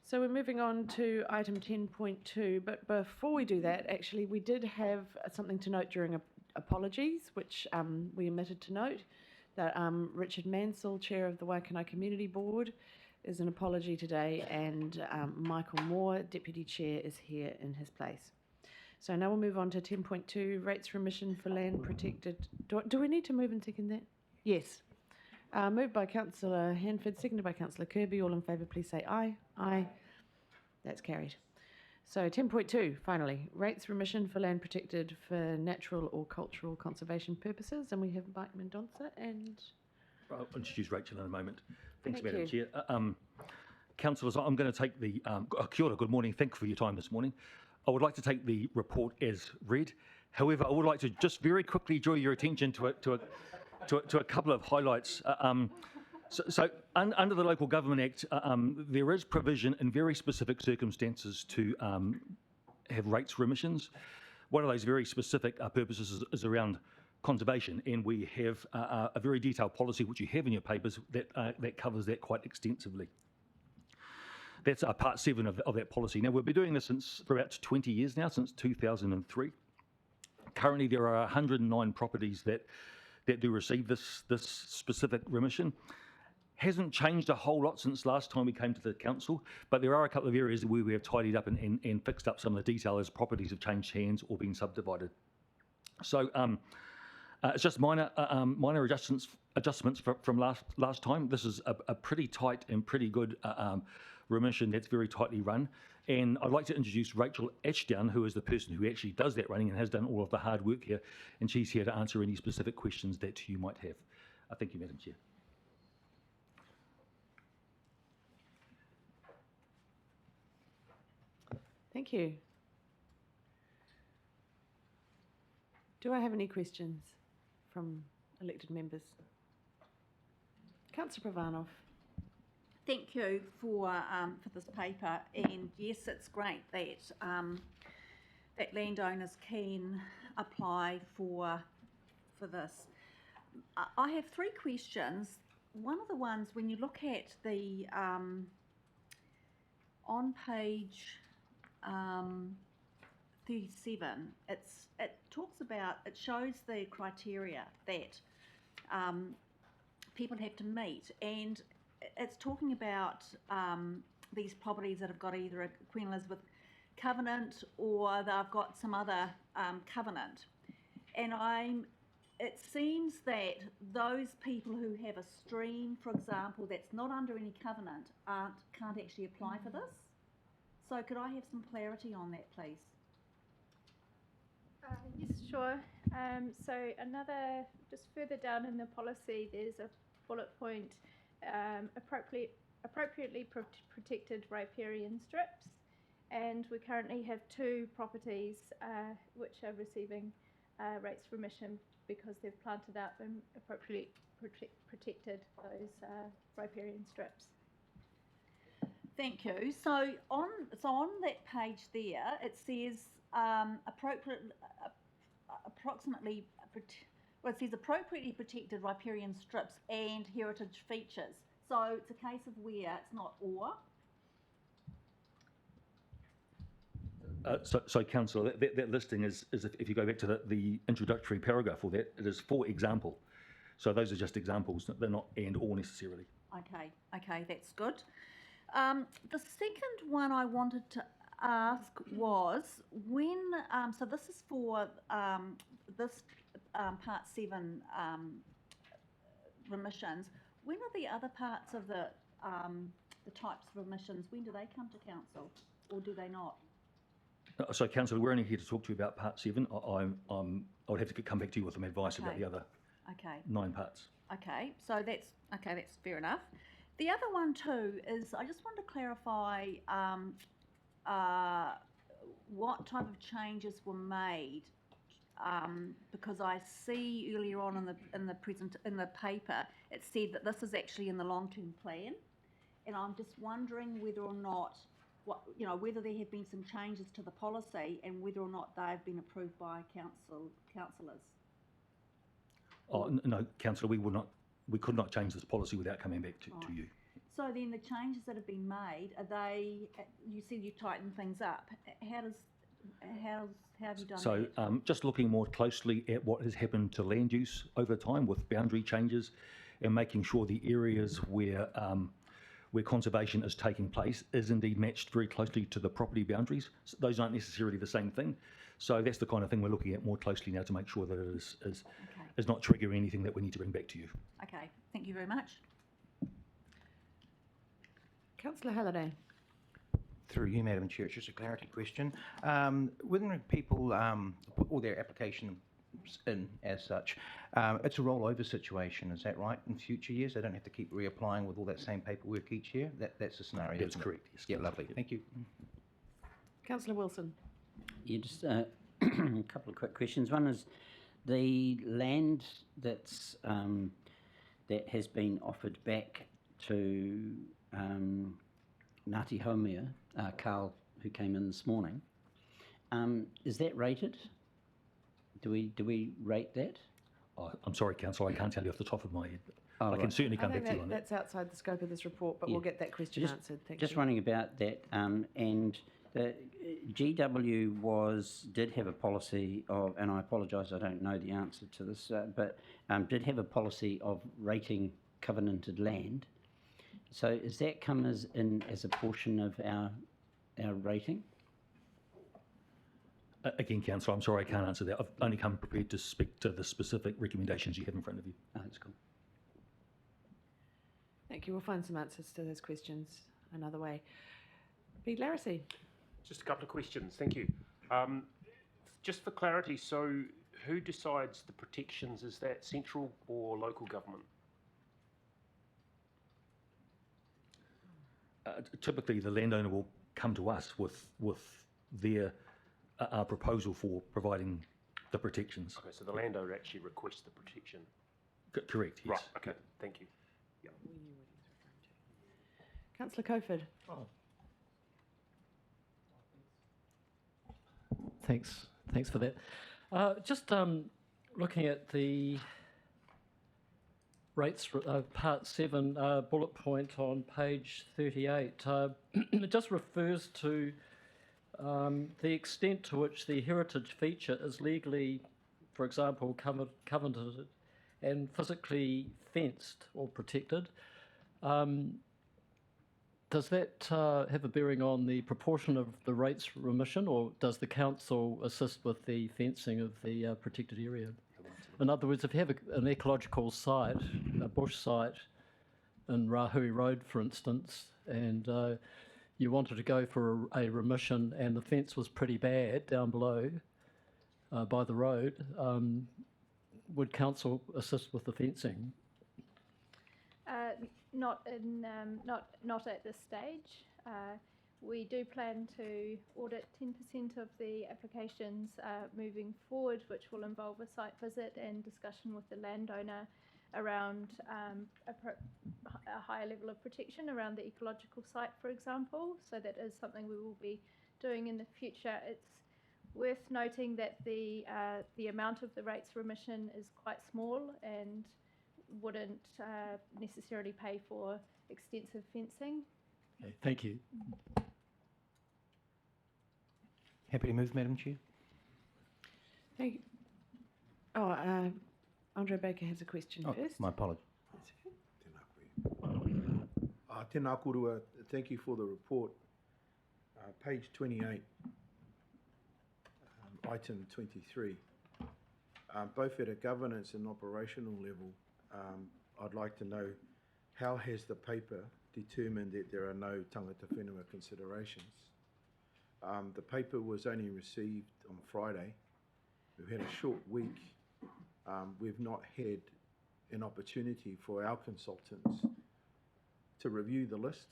So we're moving on to item 10.2, but before we do that, actually, we did have something to note during apologies, which we omitted to note, that Richard Mansell, Chair of the Waikanae Community Board, is an apology today, and Michael Moore, Deputy Chair, is here in his place. So now we'll move on to 10.2, rates remission for land protected. Do we need to move and second that? Yes. Moved by Councillor Hanford, seconded by Councillor Kirby. All in favour, please say aye. Aye. That's carried. So 10.2, finally, rates remission for land protected for natural or cultural conservation purposes. And we have Mike Mendonça and... I'll introduce Rachel in a moment. Thanks, Thank Madam you. Chair. Councillors, I'm going to take the... kia ora, good morning. Thank you for your time this morning. I would like to take the report as read. However, I would like to just very quickly draw your attention to a couple of highlights. Under the Local Government Act, there is provision in very specific circumstances to have rates remissions. One of those very specific purposes is around conservation, and we have a very detailed policy, which you have in your papers, that covers that quite extensively. That's part 7 of that policy. Now, we've been doing this for about 20 years now, since 2003. Currently, there are 109 properties that do receive this specific remission. Hasn't changed a whole lot since last time we came to the council, but there are a couple of areas where we have tidied up and fixed up some of the detail as properties have changed hands or been subdivided. So it's just minor adjustments from last time. This is a pretty tight and pretty good remission that's very tightly run. And I'd like to introduce Rachel Ashdown, who is the person who actually does that running and has done all of the hard work here, and she's here to answer any specific questions that you might have. Thank you, Madam Chair. Thank you. Do I have any questions from elected members? Councillor Pravanov. Thank you for this paper, and yes, it's great that that landowners can apply for this. I have 3 questions. One of the ones, when you look at the on page 37, it talks about, it shows the criteria that people have to meet, and it's talking about these properties that have got either a Queen Elizabeth covenant or they've got some other covenant. And it seems that those people who have a stream, for example, that's not under any covenant can't actually apply for this. So could I have some clarity on that, please? Yes, sure. So just further down in the policy, there's a bullet point, appropriately protected riparian strips, and we currently have 2 properties which are receiving rates remission because they've planted up and appropriately protected those riparian strips. Thank you. So on that page there, it says it says appropriately protected riparian strips and heritage features. So it's a case of where it's not or. So Councillor, that listing is if you go back to the introductory paragraph for that, it is for example. So those are just examples, they're not and or necessarily. Okay, that's good. The second one I wanted to ask was when, so this is for this part 7 remissions. When are the other parts of the types of remissions, when do they come to council, or do they not? So Councillor, we're only here to talk to you about part 7. I would have to come back to you with some advice about the other 9 parts. Okay, so that's fair enough. The other one too is I just want to clarify what type of changes were made, because I see earlier on in the paper it said that this is actually in the long-term plan, and I'm just wondering whether or not whether there have been some changes to the policy and whether or not they've been approved by councillors. Oh no, Councillor, we could not change this policy without coming back to you. So then the changes that have been made, are they, you said you tightened things up. How have you done So that? just looking more closely at what has happened to land use over time with boundary changes and making sure the areas where conservation is taking place is indeed matched very closely to the property boundaries. So those aren't necessarily the same thing. So that's the kind of thing we're looking at more closely now to make sure that it is not triggering anything that we need to bring back to you. Okay, thank you very much. Councillor Halliday. Through you, Madam Chair, it's just a clarity question. When people put all their applications in as such, it's a rollover situation, is that right, in future years? They don't have to keep reapplying with all that same paperwork each year? That's the scenario, That's isn't it? correct, yes. Yeah, lovely. Thank you. Councillor Wilson. Yeah, just a couple of quick questions. One is the land that's that has been offered back to Ngāti Haumea, Carl, who came in this morning. Is that rated? Do we rate that? Oh, I'm sorry, Councillor, I can't tell you off the top of my head. Oh, I can right. certainly I come think back to you on that. that's outside the scope of this report, but Yeah. we'll get that question answered. Thank Just you. wondering about that. And the GW did have a policy of, and I apologise, I don't know the answer to this, but did have a policy of rating covenanted land. So is that come as a portion of our rating? Again, Councillor, I'm sorry I can't answer that. I've only come prepared to speak to the specific recommendations you have in front of you. Oh, that's cool. Thank you. We'll find some answers to those questions another way. Pete Larissy. Just a couple of questions, thank you. Just for clarity, so who decides the protections? Is that central or local government? Typically, the landowner will come to us with their proposal for providing the protections. Okay, so the landowner actually requests the protection. Correct, yes. Right, okay, thank you. Yeah. Councillor Coфord. Thanks for that. Just looking at the rates, part 7, bullet point on page 38, it just refers to the extent to which the heritage feature is legally, for example, covenanted and physically fenced or protected. Does that have a bearing on the proportion of the rates remission, or does the council assist with the fencing of the protected area? In other words, if you have an ecological site, a bush site in Rahui Road, for instance, and you wanted to go for a remission and the fence was pretty bad down below by the road, would council assist with the fencing? Not at this stage. We do plan to audit 10% of the applications moving forward, which will involve a site visit and discussion with the landowner around a higher level of protection around the ecological site, for example. So that is something we will be doing in the future. It's worth noting that the amount of the rates remission is quite small and wouldn't necessarily pay for extensive fencing. Okay, thank you. Happy to move, Madam Chair. Thank you. Oh, Andre Baker has a question first. My apologies. Tēnā korua, thank you for the report. Page 28, item 23. Both at a governance and operational level, I'd like to know how has the paper determined that there are no tangata whenua considerations? The paper was only received on Friday. We've had a short week. We've not had an opportunity for our consultants to review the list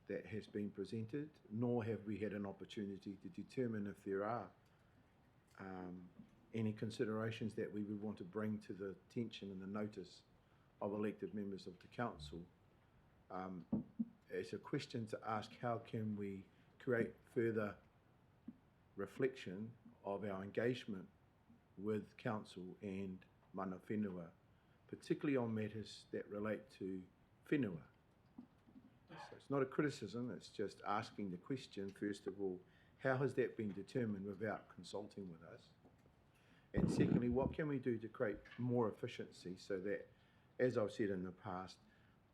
that has been presented, nor have we had an opportunity to determine if there are any considerations that we would want to bring to the attention and the notice of elected members of the council. It's a question to ask, how can we create further reflection of our engagement with council and mana whenua, particularly on matters that relate to whenua. So it's not a criticism, it's just asking the question, first of all, how has that been determined without consulting with us? And secondly, what can we do to create more efficiency so that, as I've said in the past,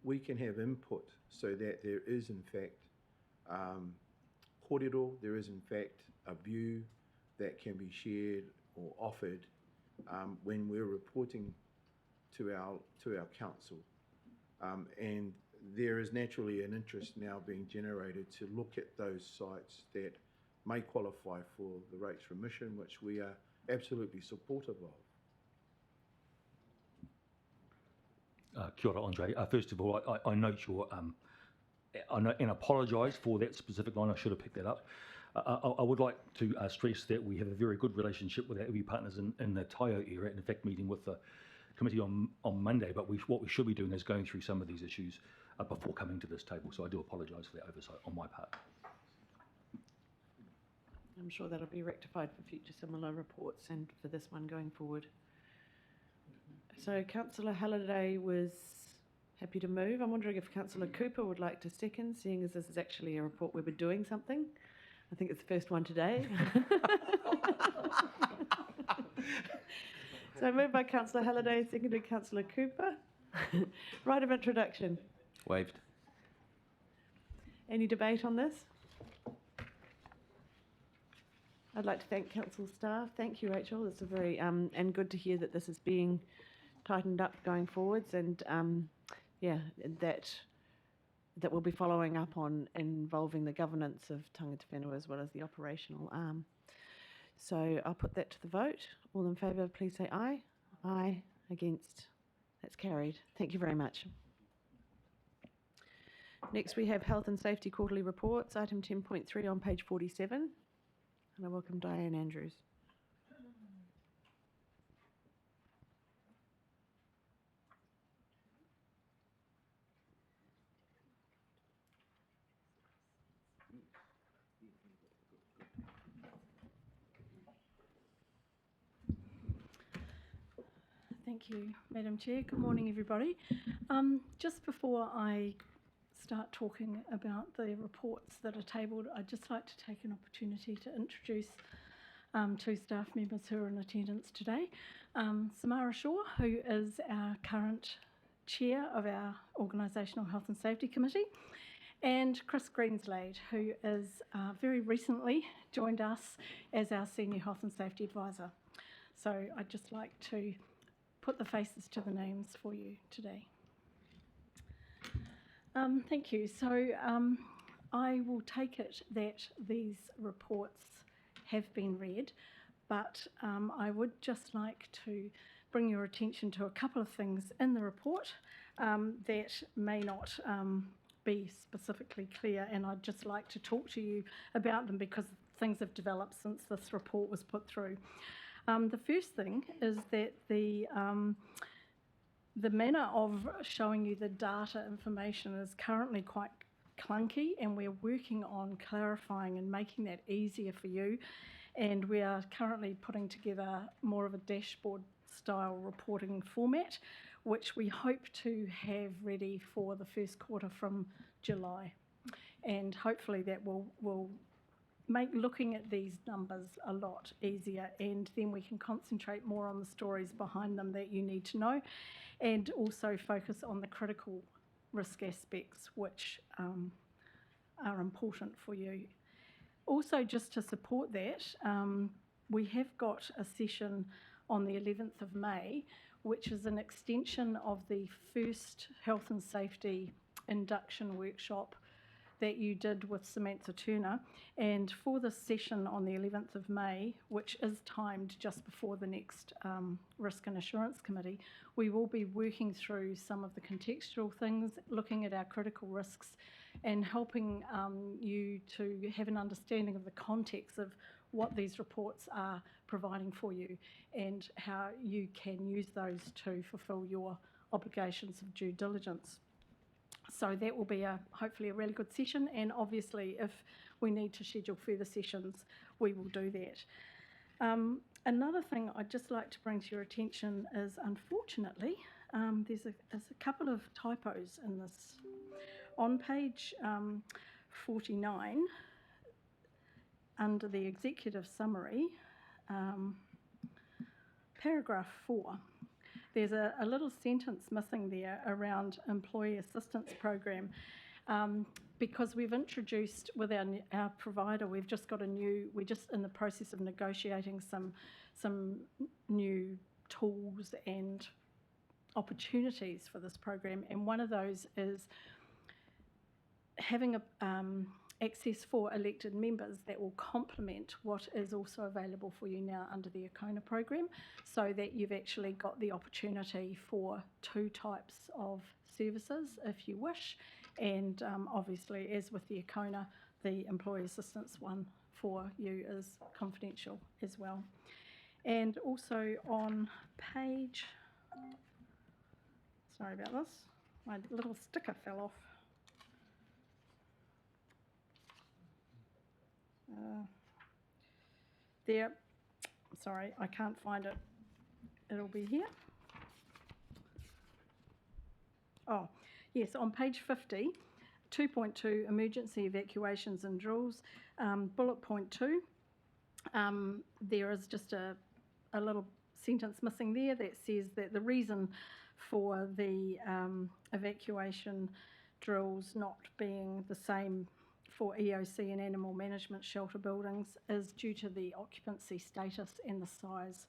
we can have input so that there is in fact kōrero, there is in fact a view that can be shared or offered when we're reporting to our council. And there is naturally an interest now being generated to look at those sites that may qualify for the rates remission, which we are absolutely supportive of. Kia ora, Andre. First of all, I note your, I note and apologise for that specific line. I should have picked that up. I would like to stress that we have a very good relationship with our iwi partners in the Taio area, and in fact meeting with the committee on Monday, but what we should be doing is going through some of these issues before coming to this table. So I do apologise for that oversight on my part. I'm sure that'll be rectified for future similar reports and for this one going forward. So Councillor Halliday was happy to move. I'm wondering if Councillor Cooper would like to second, seeing as this is actually a report where we're doing something. I think it's the first one today. So moved by Councillor Halliday, seconded Councillor Cooper. Right of introduction. Waived. Any debate on this? I'd like to thank council staff. Thank you, Rachel. It's a very and good to hear that this is being tightened up going forwards, and yeah, that we'll be following up on involving the governance of tangata whenua as well as the operational arm. So I'll put that to the vote. All in favour, please say aye. Aye. Against? That's carried. Thank you very much. Next we have Health and Safety Quarterly Reports, item 10.3 on page 47. And I welcome Diane Andrews. Thank you, Madam Chair. Good morning, everybody. Just before I start talking about the reports that are tabled, I'd just like to take an opportunity to introduce two staff members who are in attendance today. Samara Shaw, who is our current chair of our Organisational Health and Safety Committee, and Chris Greenslade, who is very recently joined us as our Senior Health and Safety Advisor. So I'd just like to put the faces to the names for you today. Thank you. So I will take it that these reports have been read, but I would just like to bring your attention to a couple of things in the report that may not be specifically clear, and I'd just like to talk to you about them because things have developed since this report was put through. The first thing is that the manner of showing you the data information is currently quite clunky, and we're working on clarifying and making that easier for you. And we are currently putting together more of a dashboard style reporting format, which we hope to have ready for the first quarter from July. And hopefully that will make looking at these numbers a lot easier, and then we can concentrate more on the stories behind them that you need to know, and also focus on the critical risk aspects which are important for you. Also, just to support that, we have got a session on the 11th of May, which is an extension of the first health and safety induction workshop that you did with Samantha Turner. And for this session on the 11th of May, which is timed just before the next Risk and Assurance Committee, we will be working through some of the contextual things, looking at our critical risks and helping you to have an understanding of the context of what these reports are providing for you and how you can use those to fulfil your obligations of due diligence. So that will be hopefully a really good session, and obviously if we need to schedule further sessions, we will do that. Another thing I'd just like to bring to your attention is, unfortunately, there's a couple of typos in this. on page 49, under the executive summary, paragraph 4, there's a little sentence missing there around employee assistance program. Because we've introduced with our provider, we're just in the process of negotiating some new tools and opportunities for this program, and one of those is having access for elected members that will complement what is also available for you now under the Acona program, so that you've actually got the opportunity for 2 types of services if you wish, and obviously, as with the Acona, the employee assistance one for you is confidential as well. And also on page, sorry about this, my little sticker fell off. There, sorry, I can't find it. It'll be here. Oh, yes, on page 50, 2.2, emergency evacuations and drills, bullet point 2, there is just a little sentence missing there that says that the reason for the evacuation drills not being the same for EOC and animal management shelter buildings is due to the occupancy status and the size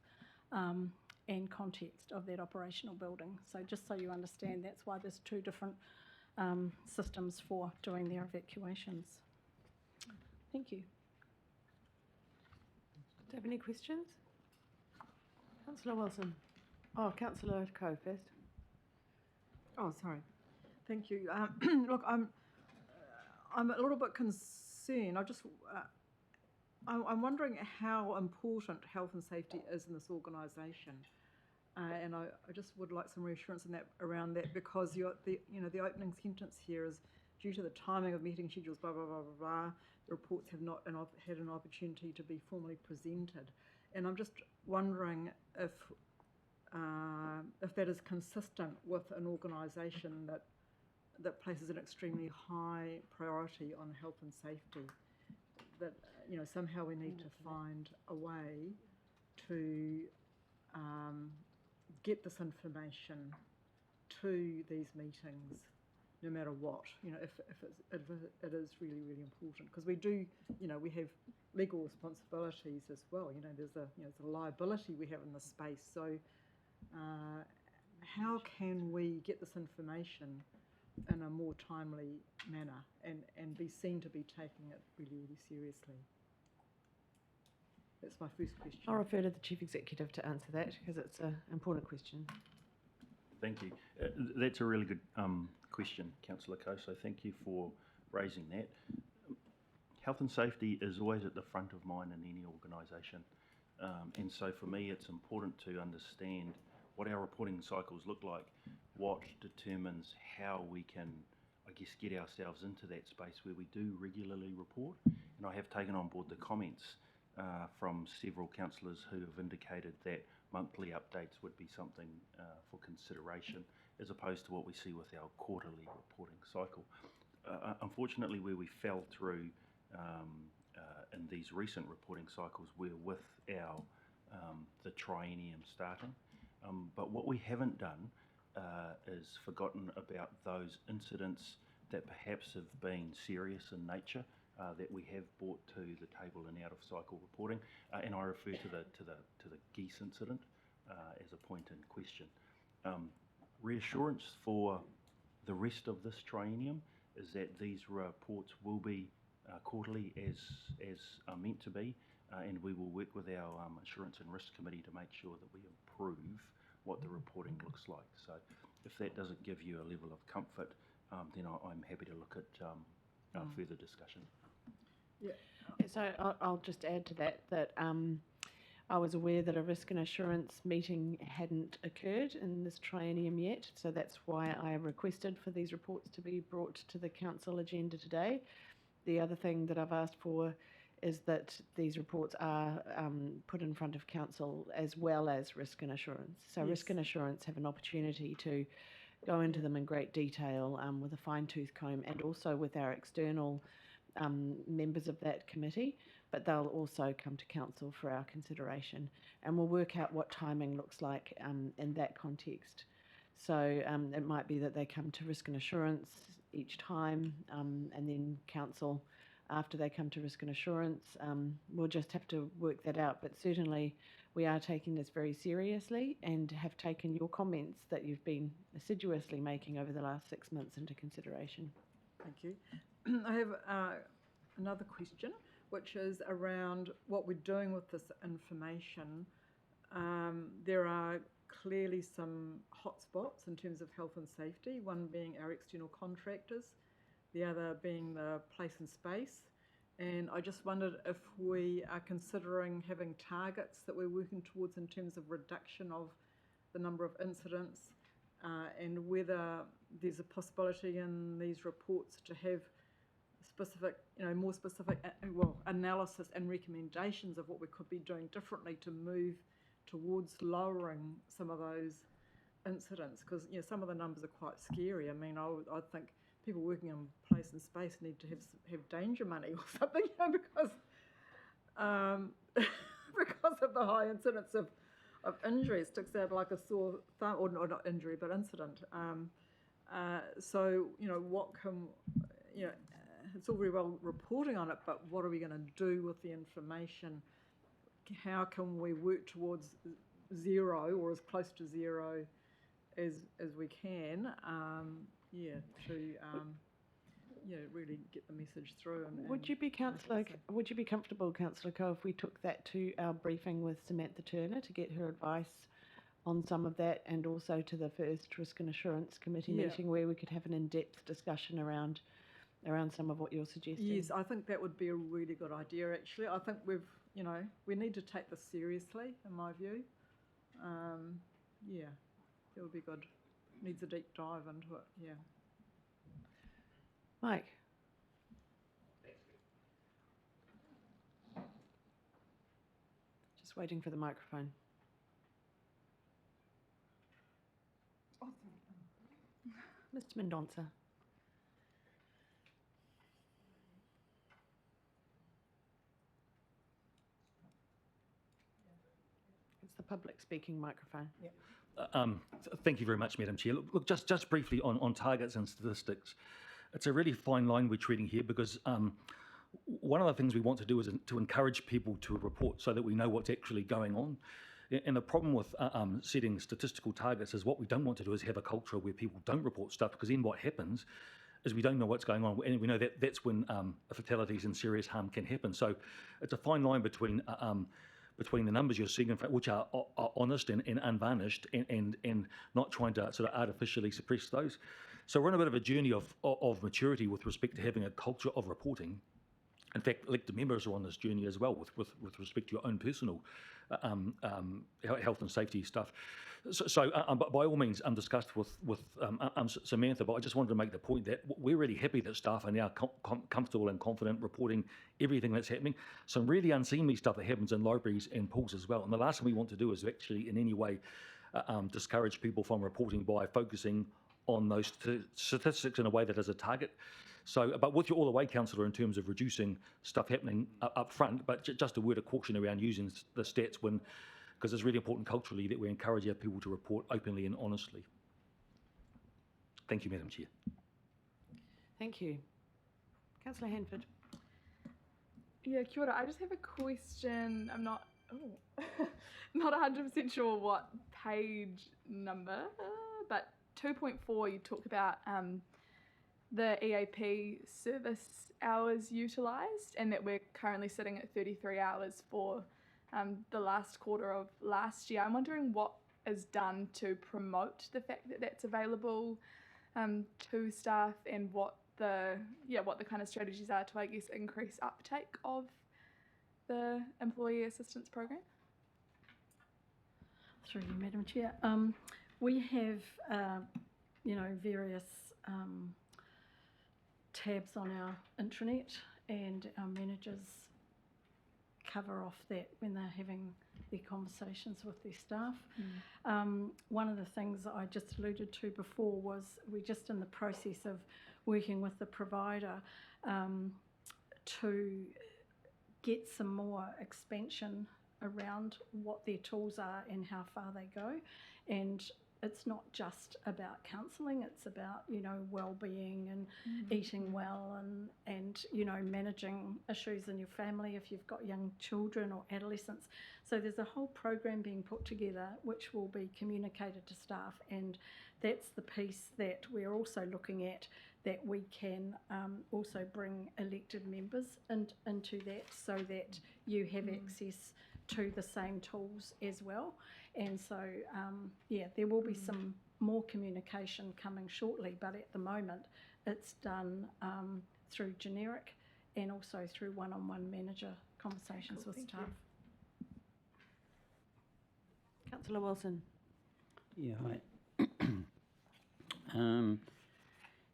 and context of that operational building. So just so you understand, that's why there's 2 different systems for doing their evacuations. Thank you. Do you have any questions? Councillor Wilson. Oh, Councillor Coe first. Oh, sorry. Thank you. Look, I'm a little bit concerned. I'm wondering how important health and safety is in this organisation, and I just would like some reassurance around that, because the opening sentence here is due to the timing of meeting schedules, blah blah blah blah blah. The reports have not had an opportunity to be formally presented, and I'm just wondering if that is consistent with an organisation that places an extremely high priority on health and safety. That somehow we need to find a way to get this information to these meetings, no matter what. If it is really, really important, because we do, we have legal responsibilities as well. There's a liability we have in this space. So how can we get this information in a more timely manner and be seen to be taking it really, really seriously? That's my first question. I'll refer to the Chief Executive to answer that, because it's an important question. Thank you. That's a really good question, Councillor Coe, so thank you for raising that. Health and safety is always at the front of mind in any organisation, and so for me it's important to understand what our reporting cycles look like, what determines how we can, I guess, get ourselves into that space where we do regularly report. And I have taken on board the comments from several councillors who have indicated that monthly updates would be something for consideration, as opposed to what we see with our quarterly reporting cycle. Unfortunately, where we fell through in these recent reporting cycles were with our the triennium starting. But what we haven't done is forgotten about those incidents that perhaps have been serious in nature that we have brought to the table in out of cycle reporting, and I refer to the geese incident as a point in question. Reassurance for the rest of this triennium is that these reports will be quarterly as meant to be, and we will work with our Assurance and Risk Committee to make sure that we improve what the reporting looks like. So if that doesn't give you a level of comfort, then I'm happy to look at further discussion. Yeah. So I'll just add to that I was aware that a risk and assurance meeting hadn't occurred in this triennium yet, so that's why I requested for these reports to be brought to the council agenda today. The other thing that I've asked for is that these reports are put in front of council as well as risk and assurance. So Yes. Risk and assurance have an opportunity to go into them in great detail with a fine-tooth comb, and also with our external members of that committee, but they'll also come to council for our consideration, and we'll work out what timing looks like in that context. So it might be that they come to risk and assurance each time, and then council after they come to risk and assurance. We'll just have to work that out, but certainly we are taking this very seriously and have taken your comments that you've been assiduously making over the last 6 months into consideration. Thank you. I have another question, which is around what we're doing with this information. There are clearly some hotspots in terms of health and safety, one being our external contractors, the other being the place and space. And I just wondered if we are considering having targets that we're working towards in terms of reduction of the number of incidents, and whether there's a possibility in these reports to have specific, more specific, analysis and recommendations of what we could be doing differently to move towards lowering some of those incidents, because some of the numbers are quite scary. I mean, I think people working in place and space need to have danger money or something, because because of the high incidence of injury. It sticks out like a sore thumb, or not injury, but incident. So what can it's all very well reporting on it, but what are we going to do with the information? How can we work towards zero, or as close to zero as we can? To really get the message through. Would you be comfortable, Councillor Coe, if we took that to our briefing with Samantha Turner to get her advice on some of that, and also to the first Risk and Assurance Committee meeting, where we could have an in-depth discussion around some of what you're suggesting? Yes, I think that would be a really good idea, actually. I think we need to take this seriously, in my view. It would be good. Needs a deep dive into it, Mike? Just waiting for the microphone. Mr. Mendonça. It's the public speaking microphone. Thank you very much, Madam Chair. Look, just briefly on targets and statistics. It's a really fine line we're treading here, because one of the things we want to do is to encourage people to report so that we know what's actually going on. And the problem with setting statistical targets is what we don't want to do is have a culture where people don't report stuff, because then what happens is we don't know what's going on, and we know that that's when fatalities and serious harm can happen. So it's a fine line between the numbers you're seeing, in fact, which are honest and unvarnished, and not trying to sort of artificially suppress those. So we're on a bit of a journey of maturity with respect to having a culture of reporting. In fact, elected members are on this journey as well with respect to your own personal health and safety stuff. So by all means, discussed with Samantha, but I just wanted to make the point that we're really happy that staff are now comfortable and confident reporting everything that's happening. Some really unseemly stuff that happens in libraries and pools as well. And the last thing we want to do is actually in any way discourage people from reporting by focusing on those statistics in a way that is a target. So, but with you all the way, Councillor, in terms of reducing stuff happening up front, but just a word of caution around using the stats because it's really important culturally that we encourage our people to report openly and honestly. Thank you, Madam Chair. Thank you. Councillor Hanford. Yeah, kia ora. I just have a question. I'm not not 100% sure what page number, but 2.4 you talk about the EAP service hours utilised, and that we're currently sitting at 33 hours for the last quarter of last year. I'm wondering what is done to promote the fact that that's available to staff, and what the kind of strategies are to, I guess, increase uptake of the employee assistance program. Through you, Madam Chair. We have, various tabs on our intranet, and our managers cover off that when they're having their conversations with their staff. One of the things that I just alluded to before was we're just in the process of working with the provider to get some more expansion around what their tools are and how far they go. And it's not just about counselling, it's about, well-being and eating well and managing issues in your family if you've got young children or adolescents. So there's a whole program being put together which will be communicated to staff, and that's the piece that we're also looking at, that we can also bring elected members into that, so that you have access to the same tools as well. And so, there will be some more communication coming shortly, but at the moment it's done through generic and also through one-on-one manager conversations with staff. Councillor Wilson. Yeah, hi.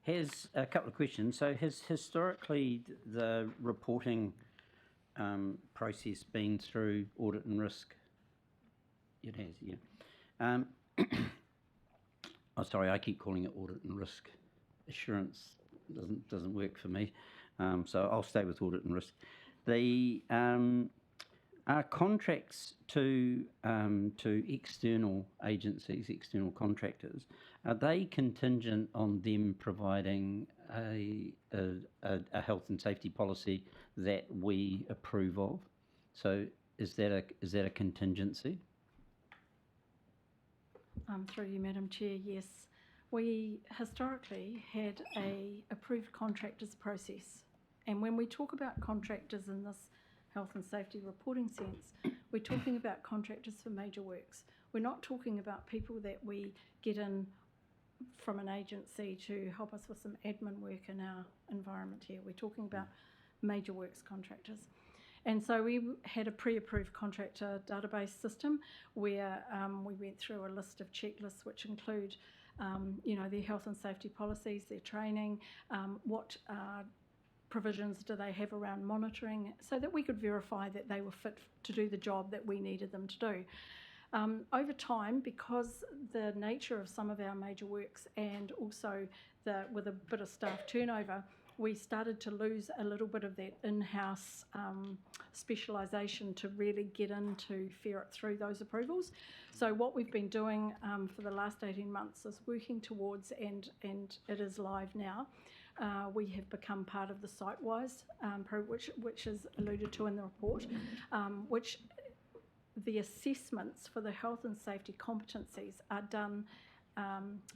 Has a couple of questions. So has historically the reporting process been through audit and risk? It has, yeah. Oh, sorry, I keep calling it audit and risk. Assurance doesn't work for me, so I'll stay with audit and risk. The are contracts to external agencies, external contractors, are they contingent on them providing a health and safety policy that we approve of? So is that a contingency? Through you, Madam Chair, yes. We historically had a approved contractors process, and when we talk about contractors in this health and safety reporting sense, we're talking about contractors for major works. We're not talking about people that we get in from an agency to help us with some admin work in our environment here. We're talking about major works contractors. And so we had a pre-approved contractor database system where we went through a list of checklists which include their health and safety policies, their training, what provisions do they have around monitoring, so that we could verify that they were fit to do the job that we needed them to do. Over time, because the nature of some of our major works and also with a bit of staff turnover, we started to lose a little bit of that in-house specialisation to really get into ferret through those approvals. So what we've been doing for the last 18 months is working towards, and it is live now, we have become part of the SiteWise, which is alluded to in the report, which the assessments for the health and safety competencies are done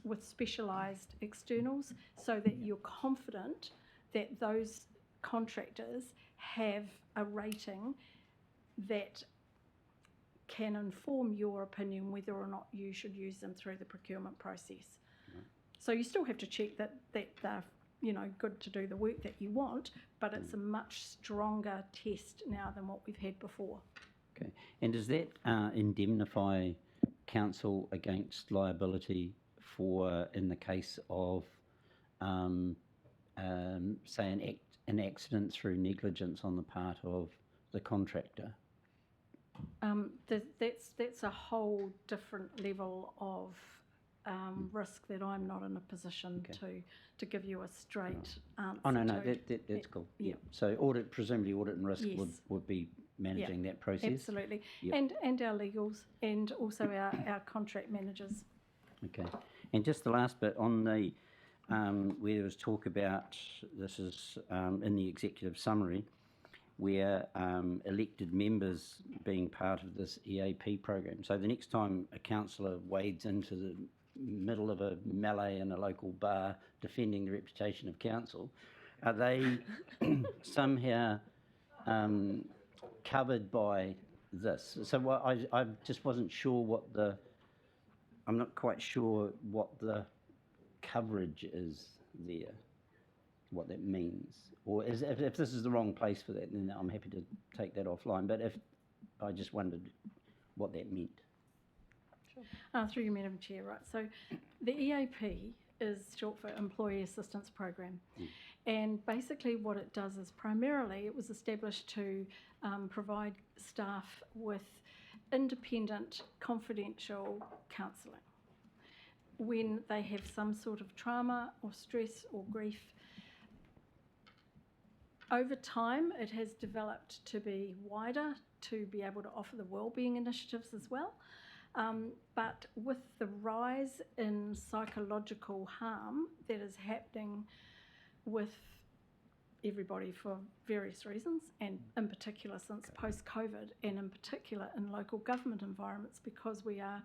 with specialised externals, so that you're confident that those contractors have a rating that can inform your opinion whether or not you should use them through the procurement process. Right. So you still have to check that they're good to do the work that you want, but it's a much stronger test now than what we've had before. Okay, and does that indemnify council against liability for, in the case of say an accident through negligence on the part of the contractor? That's a whole different level of risk that I'm not in a position to give you a straight answer. Oh no, that's cool. Yeah. So presumably audit and risk would be managing that process. Absolutely, yep. and our legals, and also our contract managers. Okay, and just the last bit on the. Where there was talk about, this is in the executive summary, where elected members being part of this EAP program. So the next time a councillor wades into the middle of a melee in a local bar defending the reputation of council, are they somehow covered by this? So I just wasn't sure I'm not quite sure what the coverage is there, what that means, or if this is the wrong place for that, then I'm happy to take that offline, but if I just wondered what that meant. Sure. Through you, Madam Chair, right, so the EAP is short for Employee Assistance Program, And basically what it does is primarily it was established to provide staff with independent, confidential counselling. When they have some sort of trauma or stress or grief, over time it has developed to be wider, to be able to offer the wellbeing initiatives as well. But with the rise in psychological harm that is happening with everybody for various reasons, and in particular since post-COVID, and in particular in local government environments, because we are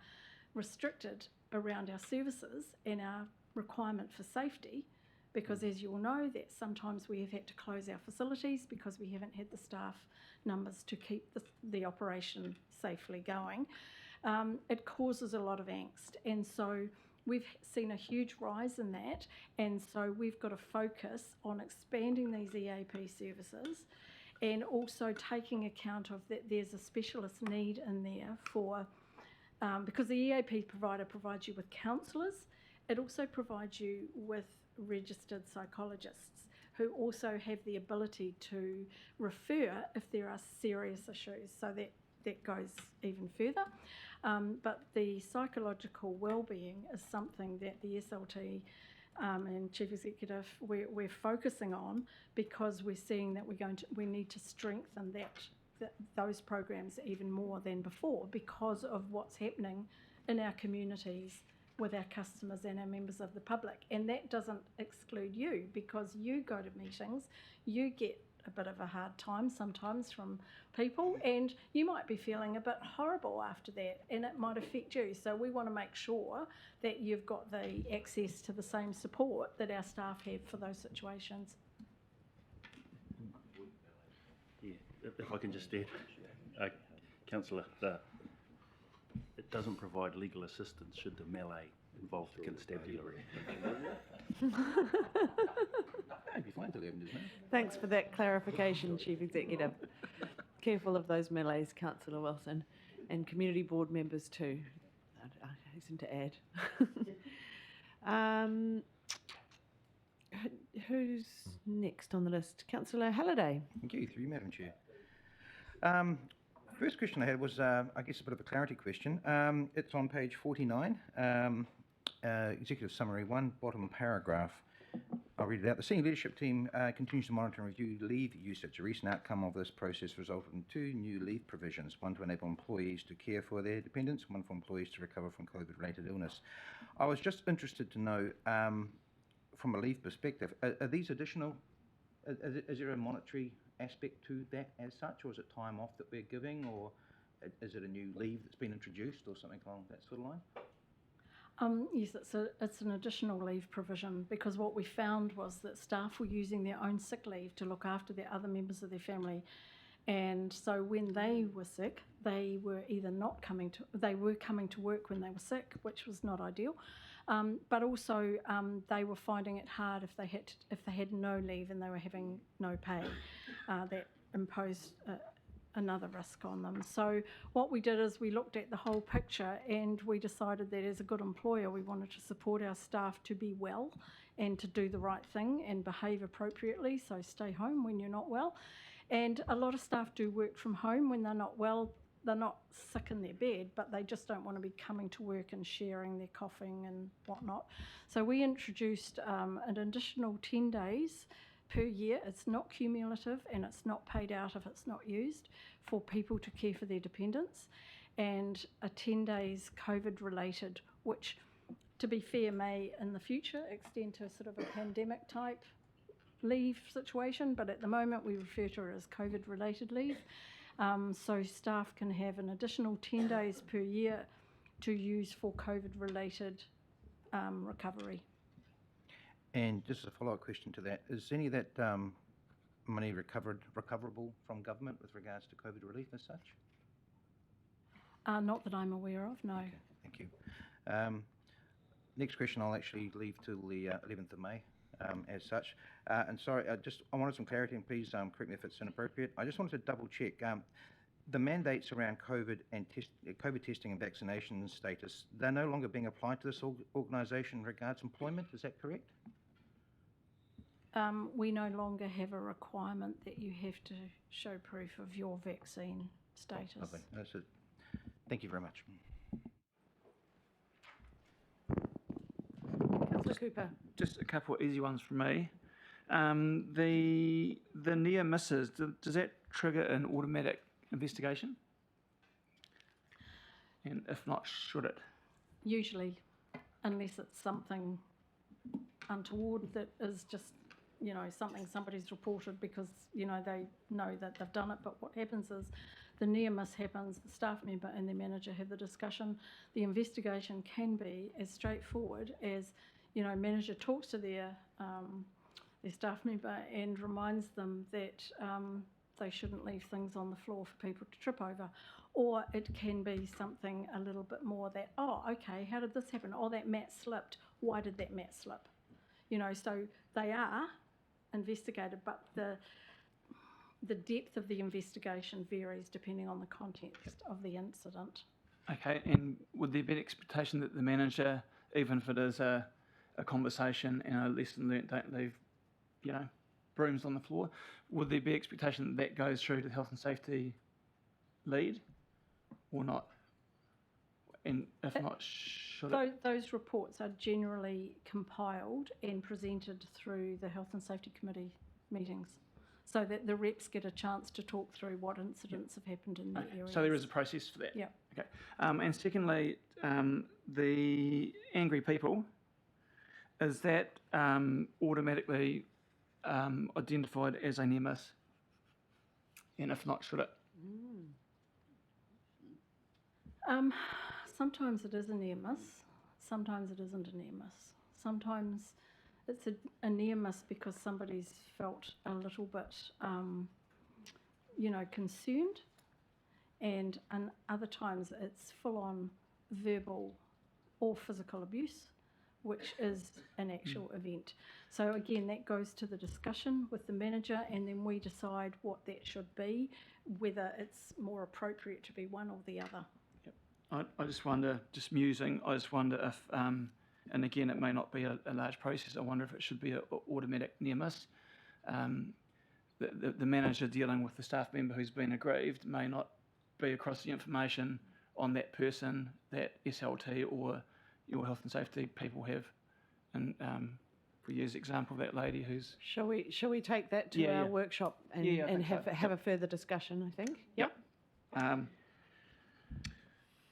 restricted around our services and our requirement for safety, because as you all know, that sometimes we have had to close our facilities because we haven't had the staff numbers to keep the operation safely going. It causes a lot of angst, and so we've seen a huge rise in that, and so we've got to focus on expanding these EAP services and also taking account of that there's a specialist need in there for, because the EAP provider provides you with counsellors, it also provides you with registered psychologists who also have the ability to refer if there are serious issues, so that goes even further. But the psychological wellbeing is something that the SLT and Chief Executive, we're focusing on, because we're seeing that we need to strengthen those programs even more than before, because of what's happening in our communities with our customers and our members of the public. And that doesn't exclude you, because you go to meetings, you get a bit of a hard time sometimes from people, and you might be feeling a bit horrible after that, and it might affect you. So we want to make sure that you've got the access to the same support that our staff have for those situations. Yeah, if I can just add, Councillor, it doesn't provide legal assistance should the melee involve the constabulary. It'd be fine till 11, isn't it? Thanks for that clarification, Chief Executive. Careful of those melees, Councillor Wilson, and community board members too, I hasten to add. Who's next on the list? Councillor Halliday. Thank you, through you, Madam Chair. First question I had was, I guess, a bit of a clarity question. It's on page 49, Executive Summary 1, bottom paragraph. I'll read it out. The senior leadership team continues to monitor and review leave usage. A recent outcome of this process resulted in 2 new leave provisions, one to enable employees to care for their dependents, one for employees to recover from COVID-related illness. I was just interested to know, from a leave perspective, are these additional, is there a monetary aspect to that as such, or is it time off that we're giving, or is it a new leave that's been introduced, or something along that sort of line? Yes, it's an additional leave provision, because what we found was that staff were using their own sick leave to look after their other members of their family, and so when they were sick, they were either not coming to, they were coming to work when they were sick, which was not ideal, but also they were finding it hard if they had no leave and they were having no pay. That imposed another risk on them. So what we did is we looked at the whole picture, and we decided that as a good employer we wanted to support our staff to be well and to do the right thing and behave appropriately, so stay home when you're not well. And a lot of staff do work from home when they're not well. They're not sick in their bed, but they just don't want to be coming to work and sharing their coughing and whatnot. So we introduced an additional 10 days per year. It's not cumulative, and it's not paid out if it's not used, for people to care for their dependents, and a 10 days COVID related, which, to be fair, may in the future extend to sort of a pandemic type leave situation, but at the moment we refer to it as COVID related leave. So staff can have an additional 10 days per year to use for COVID related recovery. And just a follow-up question to that, is any of that money recoverable from government with regards to COVID relief as such? Not that I'm aware of, no. Okay, thank you. Next question I'll actually leave till the 11th of May as such. And sorry, I wanted some clarity, and please correct me if it's inappropriate. I just wanted to double check. The mandates around COVID and COVID testing and vaccination status, they're no longer being applied to this organisation in regards to employment, is that correct? we no longer have a requirement that you have to show proof of your vaccine status. Lovely. That's it. Thank you very much. Councillor Cooper. Just a couple of easy ones from me. The near misses, does that trigger an automatic investigation? And if not, should it? Usually, unless it's something untoward that is just, something somebody's reported because, they know that they've done it. But what happens is the near miss happens, the staff member and the manager have the discussion. The investigation can be as straightforward as, manager talks to their staff member and reminds them that they shouldn't leave things on the floor for people to trip over. Or it can be something a little bit more that, oh, okay, how did this happen? Oh, that mat slipped. Why did that mat slip? So they are investigated, but the depth of the investigation varies depending on the context of the incident. Okay, and would there be an expectation that the manager, even if it is a conversation and a lesson learnt, don't leave, brooms on the floor, would there be expectation that that goes through to the health and safety lead or not? And if not, should it? Those reports are generally compiled and presented through the Health and Safety Committee meetings so that the reps get a chance to talk through what incidents have happened in their area. So there is a process for that? Yeah. Okay. And secondly, the angry people, is that automatically identified as a near miss? And if not, should it? Sometimes it is a near miss, sometimes it isn't a near miss. Sometimes it's a near miss because somebody's felt a little bit, concerned, and other times it's full-on verbal or physical abuse, which is an actual event. So again, that goes to the discussion with the manager, and then we decide what that should be, whether it's more appropriate to be one or the other. I just wonder, just musing, I just wonder if, and again, it may not be a large process, I wonder if it should be an automatic near miss. The manager dealing with the staff member who's been aggrieved may not be across the information on that person that SLT or your health and safety people have. And if we use the example of that lady who's... Shall we take that to our workshop and have a further discussion, I think? Yep.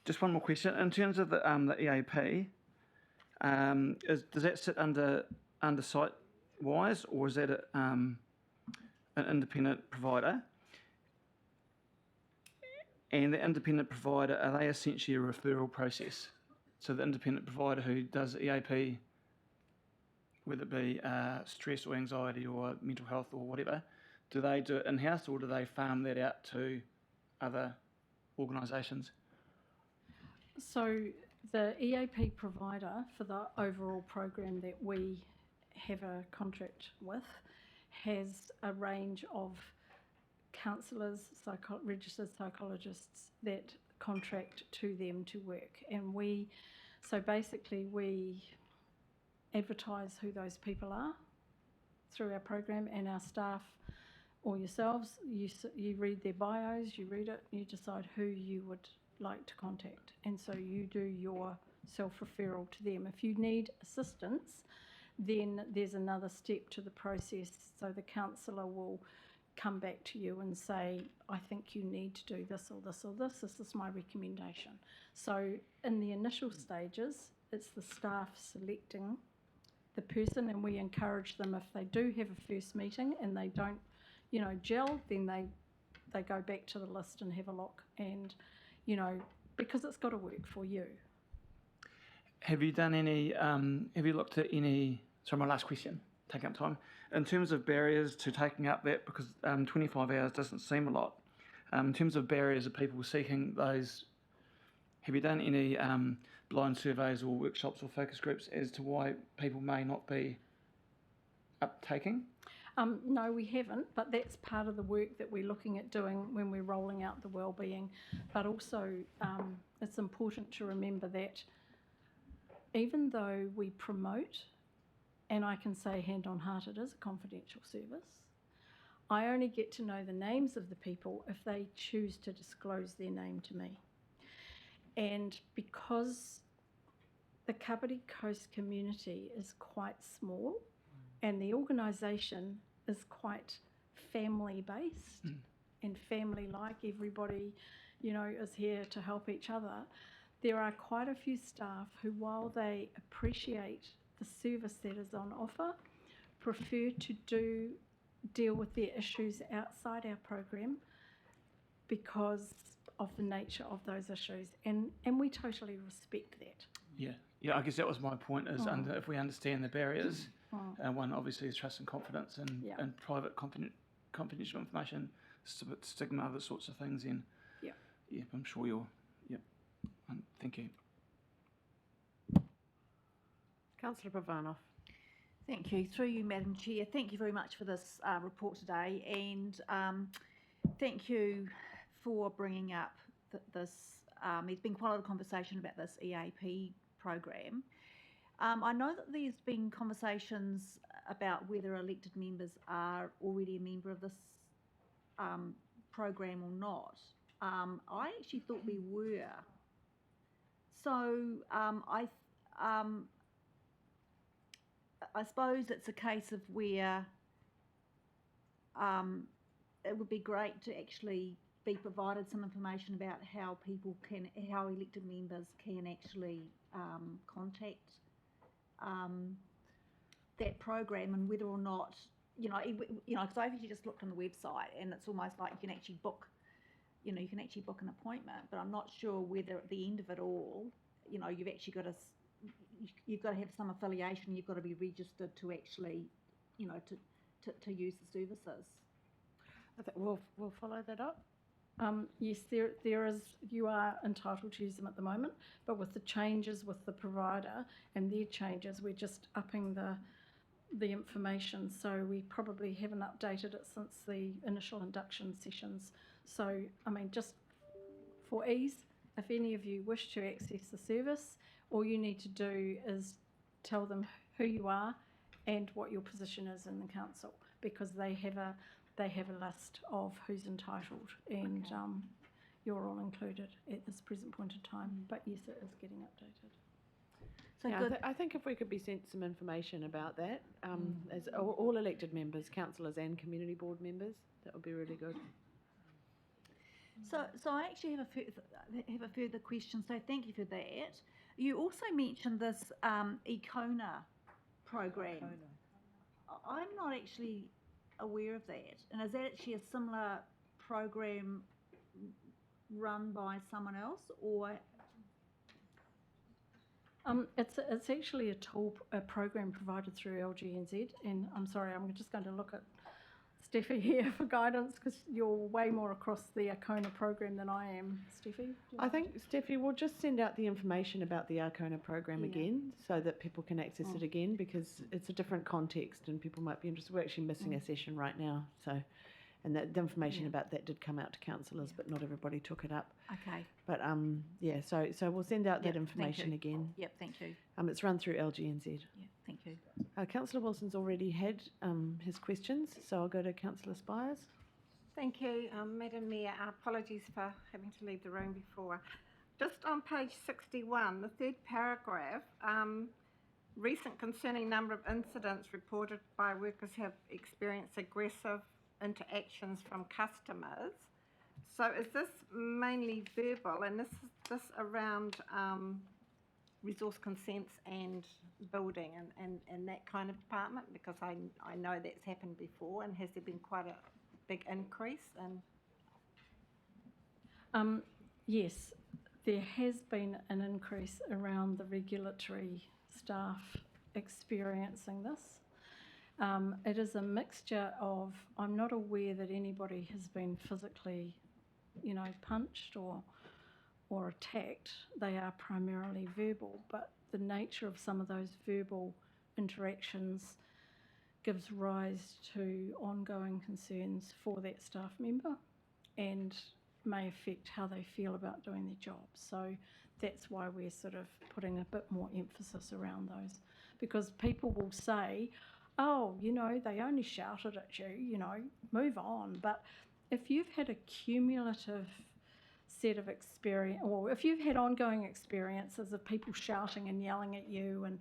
Just one more question. In terms of the EAP, does that sit under site-wise, or is that an independent provider? And the independent provider, are they essentially a referral process? So the independent provider who does EAP, whether it be stress or anxiety or mental health or whatever, do they do it in-house or do they farm that out to other organisations? So the EAP provider for the overall program that we have a contract with has a range of counsellors, registered psychologists that contract to them to work. And we advertise who those people are through our program, and our staff or yourselves, you read their bios, you read it, you decide who you would like to contact, and so you do your self-referral to them. If you need assistance, then there's another step to the process. So the counsellor will come back to you and say, I think you need to do this or this or this. This is my recommendation. So in the initial stages, it's the staff selecting the person, and we encourage them, if they do have a first meeting and they don't, gel, then they go back to the list and have a look, and because it's got to work for you. Have you done any, have you looked at any, sorry, my last question, taking up time, in terms of barriers to taking up that, because 25 hours doesn't seem a lot, in terms of barriers of people seeking those, have you done any blind surveys or workshops or focus groups as to why people may not be uptaking? No, we haven't, but that's part of the work that we're looking at doing when we're rolling out the wellbeing. But also, it's important to remember that even though we promote and I can say hand on heart it is a confidential service. I only get to know the names of the people if they choose to disclose their name to me. And because the Kapiti Coast community is quite small and the organisation is quite family-based and family-like, everybody, you know, is here to help each other, there are quite a few staff who, while they appreciate the service that is on offer, prefer to deal with their issues outside our program because of the nature of those issues, and we totally respect that. Yeah, I guess that was my point, is if we understand the barriers, one obviously is trust and confidence and private confidential information, stigma, other sorts of things, and I'm sure you're, thank you. Councillor Pavanov. Thank you. Through you, Madam Chair, thank you very much for this report today, and thank you for bringing up this. There's been quite a lot of conversation about this EAP program. I know that there's been conversations about whether elected members are already a member of this program or not. I actually thought we were. So I suppose it's a case of where it would be great to actually be provided some information about how how elected members can actually contact that program, and whether or not, because I've actually just looked on the website and it's almost like you can actually book an appointment, but I'm not sure whether at the end of it all, you've actually got to have some affiliation, you've got to be registered to actually, to use the services. I think we'll follow that up. Yes, there is. You are entitled to use them at the moment, but with the changes with the provider and their changes, we're just upping the information. So we probably haven't updated it since the initial induction sessions. So I mean, just for ease, if any of you wish to access the service, all you need to do is tell them who you are and what your position is in the council, because they have a list of who's entitled, and you're all included at this present point in time. But yes, it is getting updated. So Yeah, good. I think if we could be sent some information about that, as all elected members, councillors and community board members, that would be really good. So I actually have a further question. So thank you for that. You also mentioned this ECONA program. I'm not actually aware of that. And is that actually a similar program run by someone else, or? It's actually a program provided through LGNZ, and I'm sorry, I'm just going to look at Steffi here for guidance, because you're way more across the Arcona program than I am, Steffi. I think, Steffi, we'll just send out the information about the Arcona program again, so that people can access it again, because it's a different context and people might be interested. We're actually missing a session right now, so, and the information about that did come out to councillors, but not everybody took it up. Okay. But so we'll send out that information again. Yep, thank you. It's run through LGNZ. Yeah, thank you. Councillor Wilson's already had his questions, so I'll go to Councillor Spires. Thank you, Madam Mayor. Apologies for having to leave the room before. Just on page 61, the third paragraph, recent concerning number of incidents reported by workers have experienced aggressive interactions from customers. So is this mainly verbal, and this around resource consents and building and that kind of department? Because I know that's happened before, and has there been quite a big increase? And yes, there has been an increase around the regulatory staff experiencing this. It is a mixture of, I'm not aware that anybody has been physically, punched or attacked. They are primarily verbal, but the nature of some of those verbal interactions gives rise to ongoing concerns for that staff member and may affect how they feel about doing their job. So that's why we're sort of putting a bit more emphasis around those, because people will say, oh, you know, they only shouted at you, you know, move on. But if you've had a cumulative set of experience, or if you've had ongoing experiences of people shouting and yelling at you, and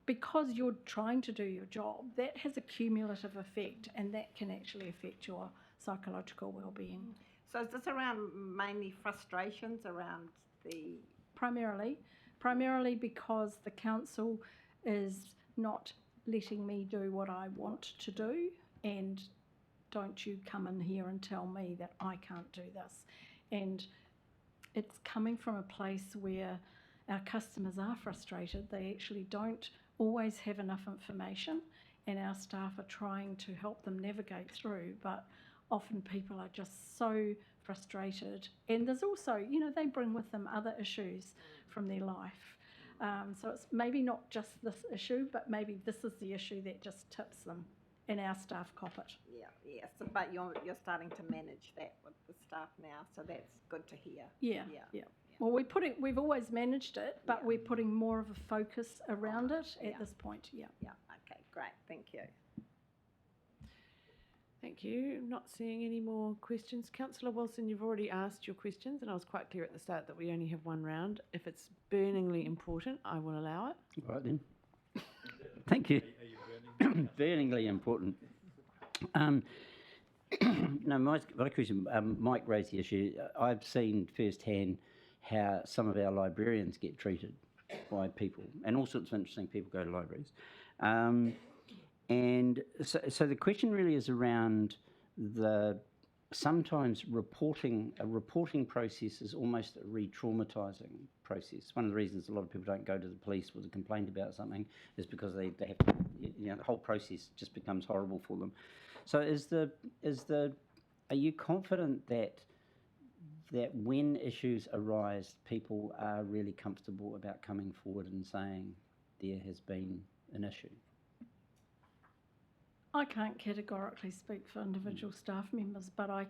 because you're trying to do your job, that has a cumulative effect, and that can actually affect your psychological well-being. So is this around mainly frustrations around the... Primarily because the council is not letting me do what I want to do, and don't you come in here and tell me that I can't do this. And it's coming from a place where our customers are frustrated. They actually don't always have enough information, and our staff are trying to help them navigate through, but often people are just so frustrated. And there's also, you know, they bring with them other issues from their life. So it's maybe not just this issue, but maybe this is the issue that just tips them, and our staff cop it. Yeah. So, but you're starting to manage that with the staff now, so that's good to hear. Yeah. Well, we've always managed it, but we're putting more of a focus around it at this point. Yeah. Okay, great. Thank you. Thank you. Not seeing any more questions. Councillor Wilson, you've already asked your questions, and I was quite clear at the start that we only have one round. If it's burningly important, I will allow it. All right then. Thank you. Burningly important. No, my question, Mike raised the issue. I've seen firsthand how some of our librarians get treated by people, and all sorts of interesting people go to libraries. And so the question really is around the sometimes a reporting process is almost a re-traumatising process. One of the reasons a lot of people don't go to the police with a complaint about something is because they have to, you know, the whole process just becomes horrible for them. So are you confident that when issues arise, people are really comfortable about coming forward and saying there has been an issue? I can't categorically speak for individual staff members, but I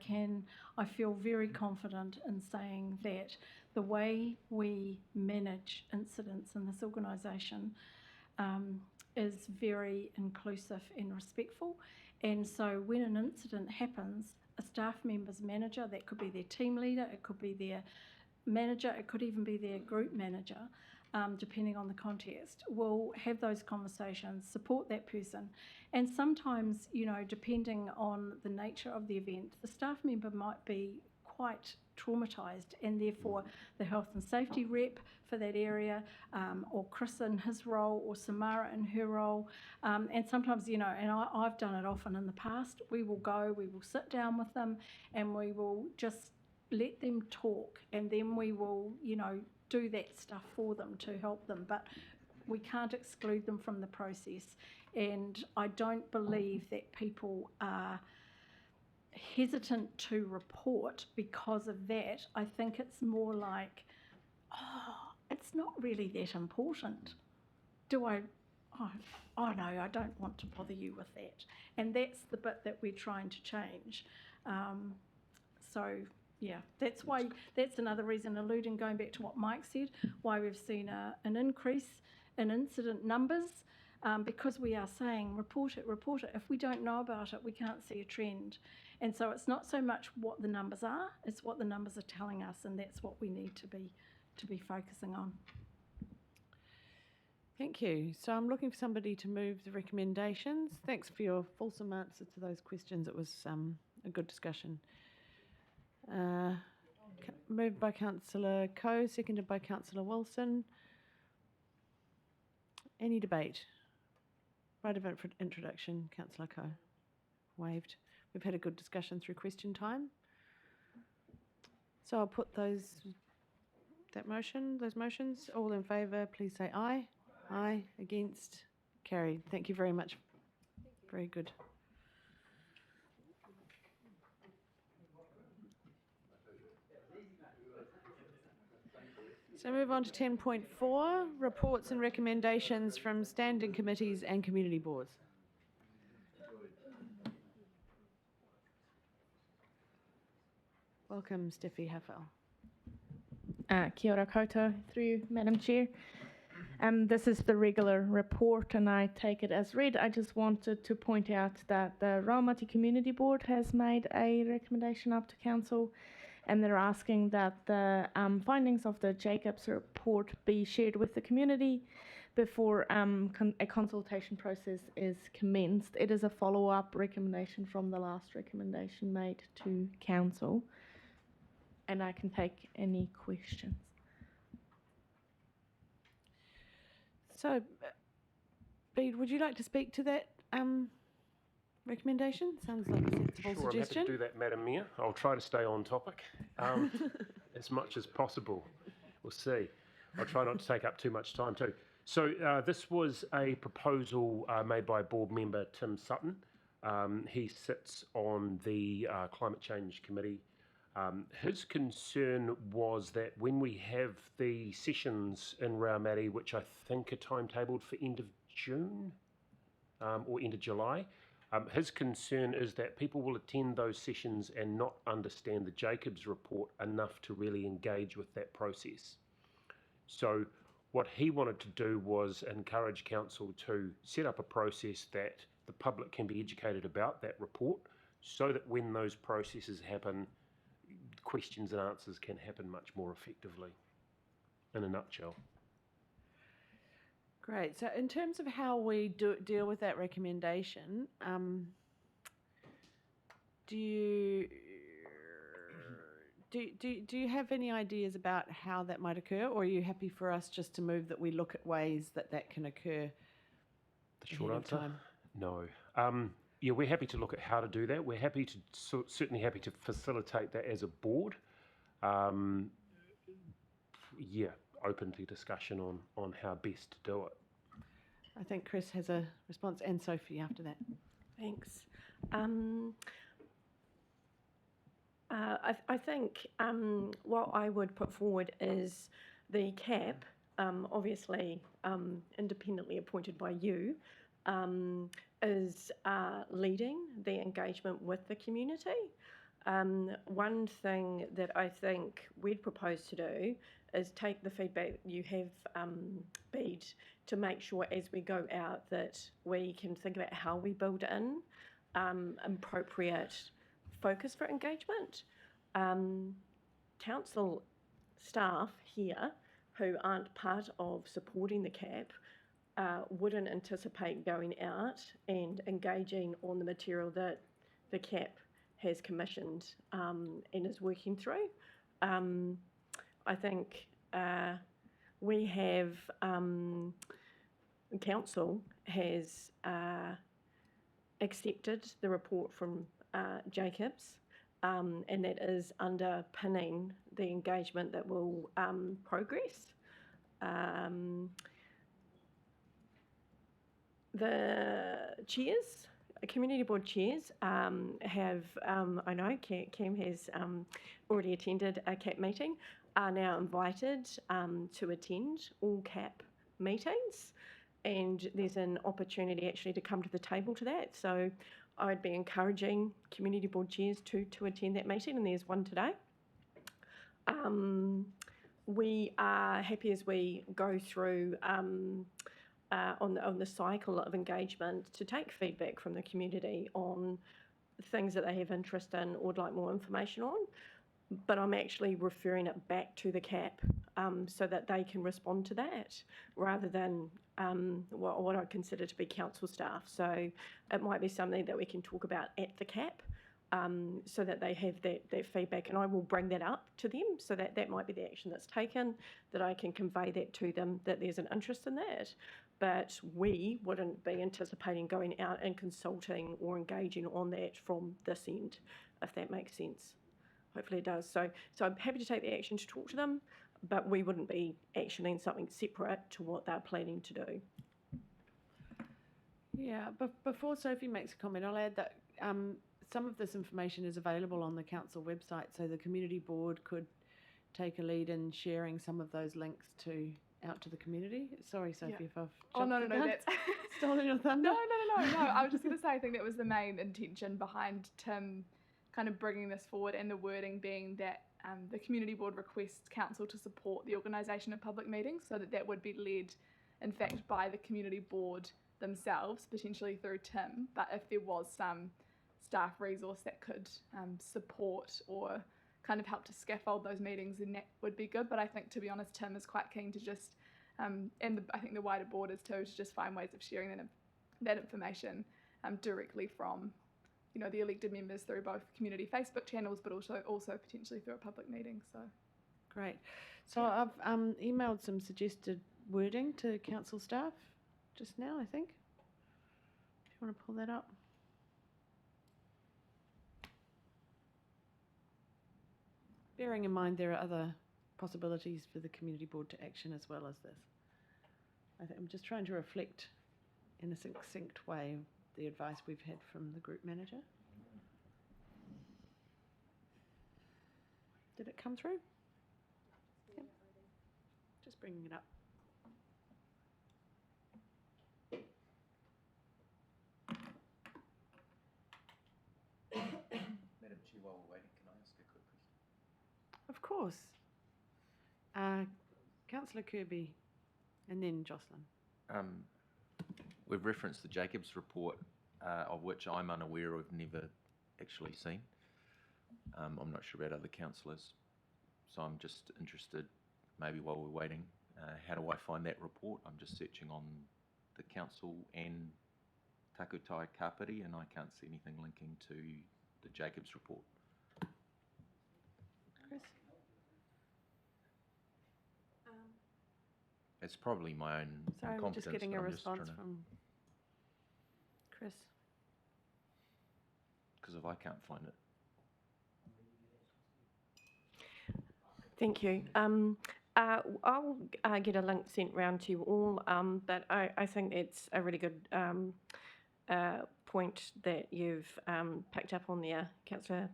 feel very confident in saying that the way we manage incidents in this organisation is very inclusive and respectful. And so when an incident happens, a staff member's manager, that could be their team leader, it could be their manager, it could even be their group manager, depending on the context, will have those conversations, support that person. And sometimes, you know, depending on the nature of the event, the staff member might be quite traumatised, and therefore the health and safety rep for that area, or Chris in his role, or Samara in her role, and sometimes, you know, and I've done it often in the past, we will sit down with them, and we will just let them talk, and then we will, you know, do that stuff for them to help them, but we can't exclude them from the process. And I don't believe that people are hesitant to report because of that. I think it's more like, oh, it's not really that important. Oh no, I don't want to bother you with that. And that's the bit that we're trying to change. So yeah, that's another reason, going back to what Mike said, why we've seen an increase in incident numbers, because we are saying report it. If we don't know about it, we can't see a trend. And so it's not so much what the numbers are, it's what the numbers are telling us, and that's what we need to be focusing on. Thank you. So I'm looking for somebody to move the recommendations. Thanks for your fulsome answer to those questions. It was a good discussion. Moved by Councillor Coe, seconded by Councillor Wilson. Any debate? Right of introduction, Councillor Coe. Waived. We've had a good discussion through question time. So I'll put those motions. All in favour, please say aye. Aye. Against? Carried. Thank you very much. Very good. So move on to 10.4, reports and recommendations from standing committees and community boards. Welcome, Steffi Haffel. Kia ora koutou, through you, Madam Chair. This is the regular report and I take it as read. I just wanted to point out that the Raumati Community Board has made a recommendation up to Council and they're asking that the findings of the Jacobs report be shared with the community before a consultation process is commenced. It is a follow-up recommendation from the last recommendation made to Council. And I can take any questions. So, Bede, would you like to speak to that recommendation? Sounds like a sensible Sure, I'm happy suggestion. to do that, Madam Mayor. I'll try to stay on topic as much as possible. We'll see. I'll try not to take up too much time too. So this was a proposal made by board member Tim Sutton. He sits on the Climate Change Committee. His concern was that when we have the sessions in Raumati, which I think are timetabled for end of June or end of July, his concern is that people will attend those sessions and not understand the Jacobs report enough to really engage with that process. So what he wanted to do was encourage council to set up a process that the public can be educated about that report so that when those processes happen, questions and answers can happen much more effectively, in a nutshell. Great. So in terms of how we deal with that recommendation, do you have any ideas about how that might occur, or are you happy for us just to move that we look at ways that that can occur? The short ahead of answer, time? no. Yeah, we're happy to look at how to do that. We're happy to certainly happy to facilitate that as a board. Yeah, open to discussion on how best to do it. I think Chris has a response, and Sophie after that. Thanks. I think what I would put forward is the CAP, obviously independently appointed by you, is leading the engagement with the community. One thing that I think we'd propose to do is take the feedback that you have, Bede, to make sure as we go out that we can think about how we build in appropriate focus for engagement. Council staff here who aren't part of supporting the CAP wouldn't anticipate going out and engaging on the material that the CAP has commissioned and is working through. I think we have, Council has accepted the report from Jacobs, and that is underpinning the engagement that will progress. The chairs, community board chairs, have, I know Cam has already attended a CAP meeting, are now invited to attend all CAP meetings, and there's an opportunity actually to come to the table to that. So I'd be encouraging community board chairs to attend that meeting, and there's one today. We are happy as we go through on the cycle of engagement to take feedback from the community on things that they have interest in or would like more information on. But I'm actually referring it back to the CAP so that they can respond to that rather than what I consider to be council staff. So it might be something that we can talk about at the CAP so that they have that feedback, and I will bring that up to them so that that might be the action that's taken, that I can convey that to them, that there's an interest in that. But we wouldn't be anticipating going out and consulting or engaging on that from this end, if that makes sense. Hopefully it does. So I'm happy to take the action to talk to them, but we wouldn't be actioning something separate to what they're planning to do. Yeah, but before Sophie makes a comment, I'll add that some of this information is available on the council website, so the community board could take a lead in sharing some of those links out to the community. Sorry, Sophie, if I've that's stolen your thunder. No. I was just going to say, I think that was the main intention behind Tim kind of bringing this forward, and the wording being that the community board requests council to support the organisation of public meetings, so that would be led, in fact, by the community board themselves, potentially through Tim. But if there was some staff resource that could support or kind of help to scaffold those meetings, then that would be good. But I think, to be honest, Tim is quite keen to just, I think the wider board is too, to just find ways of sharing that information directly from, the elected members through both community Facebook channels, but also potentially through a public meeting. So, Great. So I've emailed some suggested wording to council staff just now, I think. If you want to pull that up. Bearing in mind there are other possibilities for the community board to action as well as this. I'm just trying to reflect in a succinct way the advice we've had from the group manager. Did it come through? Yep. Just bringing it up. Madam Chair, while we're waiting, can I ask a quick question? Of course. Councillor Kirby and then Jocelyn. We've referenced the Jacobs report, of which I'm unaware of, never actually seen. I'm not sure about other councillors, so I'm just interested, maybe while we're waiting, how do I find that report? I'm just searching on the council and Takutai Kapiti, and I can't see anything linking to the Jacobs report. Chris? It's probably my own Sorry, incompetence. I'm just getting but a I'm just response trying to- from Chris. Because if I can't find it. Thank you. I'll get a link sent round to you all, but I think it's a really good point that you've picked up on there, Councillor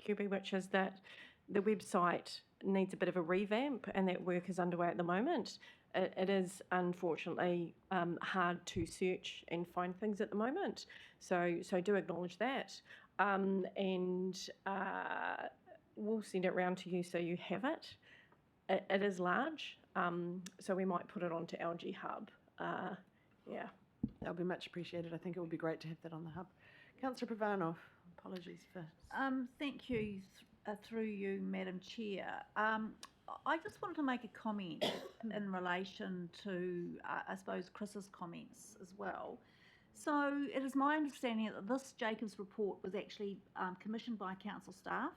Kirby, which is that the website needs a bit of a revamp, and that work is underway at the moment. It is unfortunately hard to search and find things at the moment, so do acknowledge that, and we'll send it round to you so you have it. It is large, so we might put it onto LG Hub. Yeah. That would be much appreciated. I think it would be great to have that on the hub. Councillor Pravanov, apologies for... Thank you, through you, Madam Chair. I just wanted to make a comment in relation to, I suppose, Chris's comments as well. So it is my understanding that this Jacobs report was actually commissioned by council staff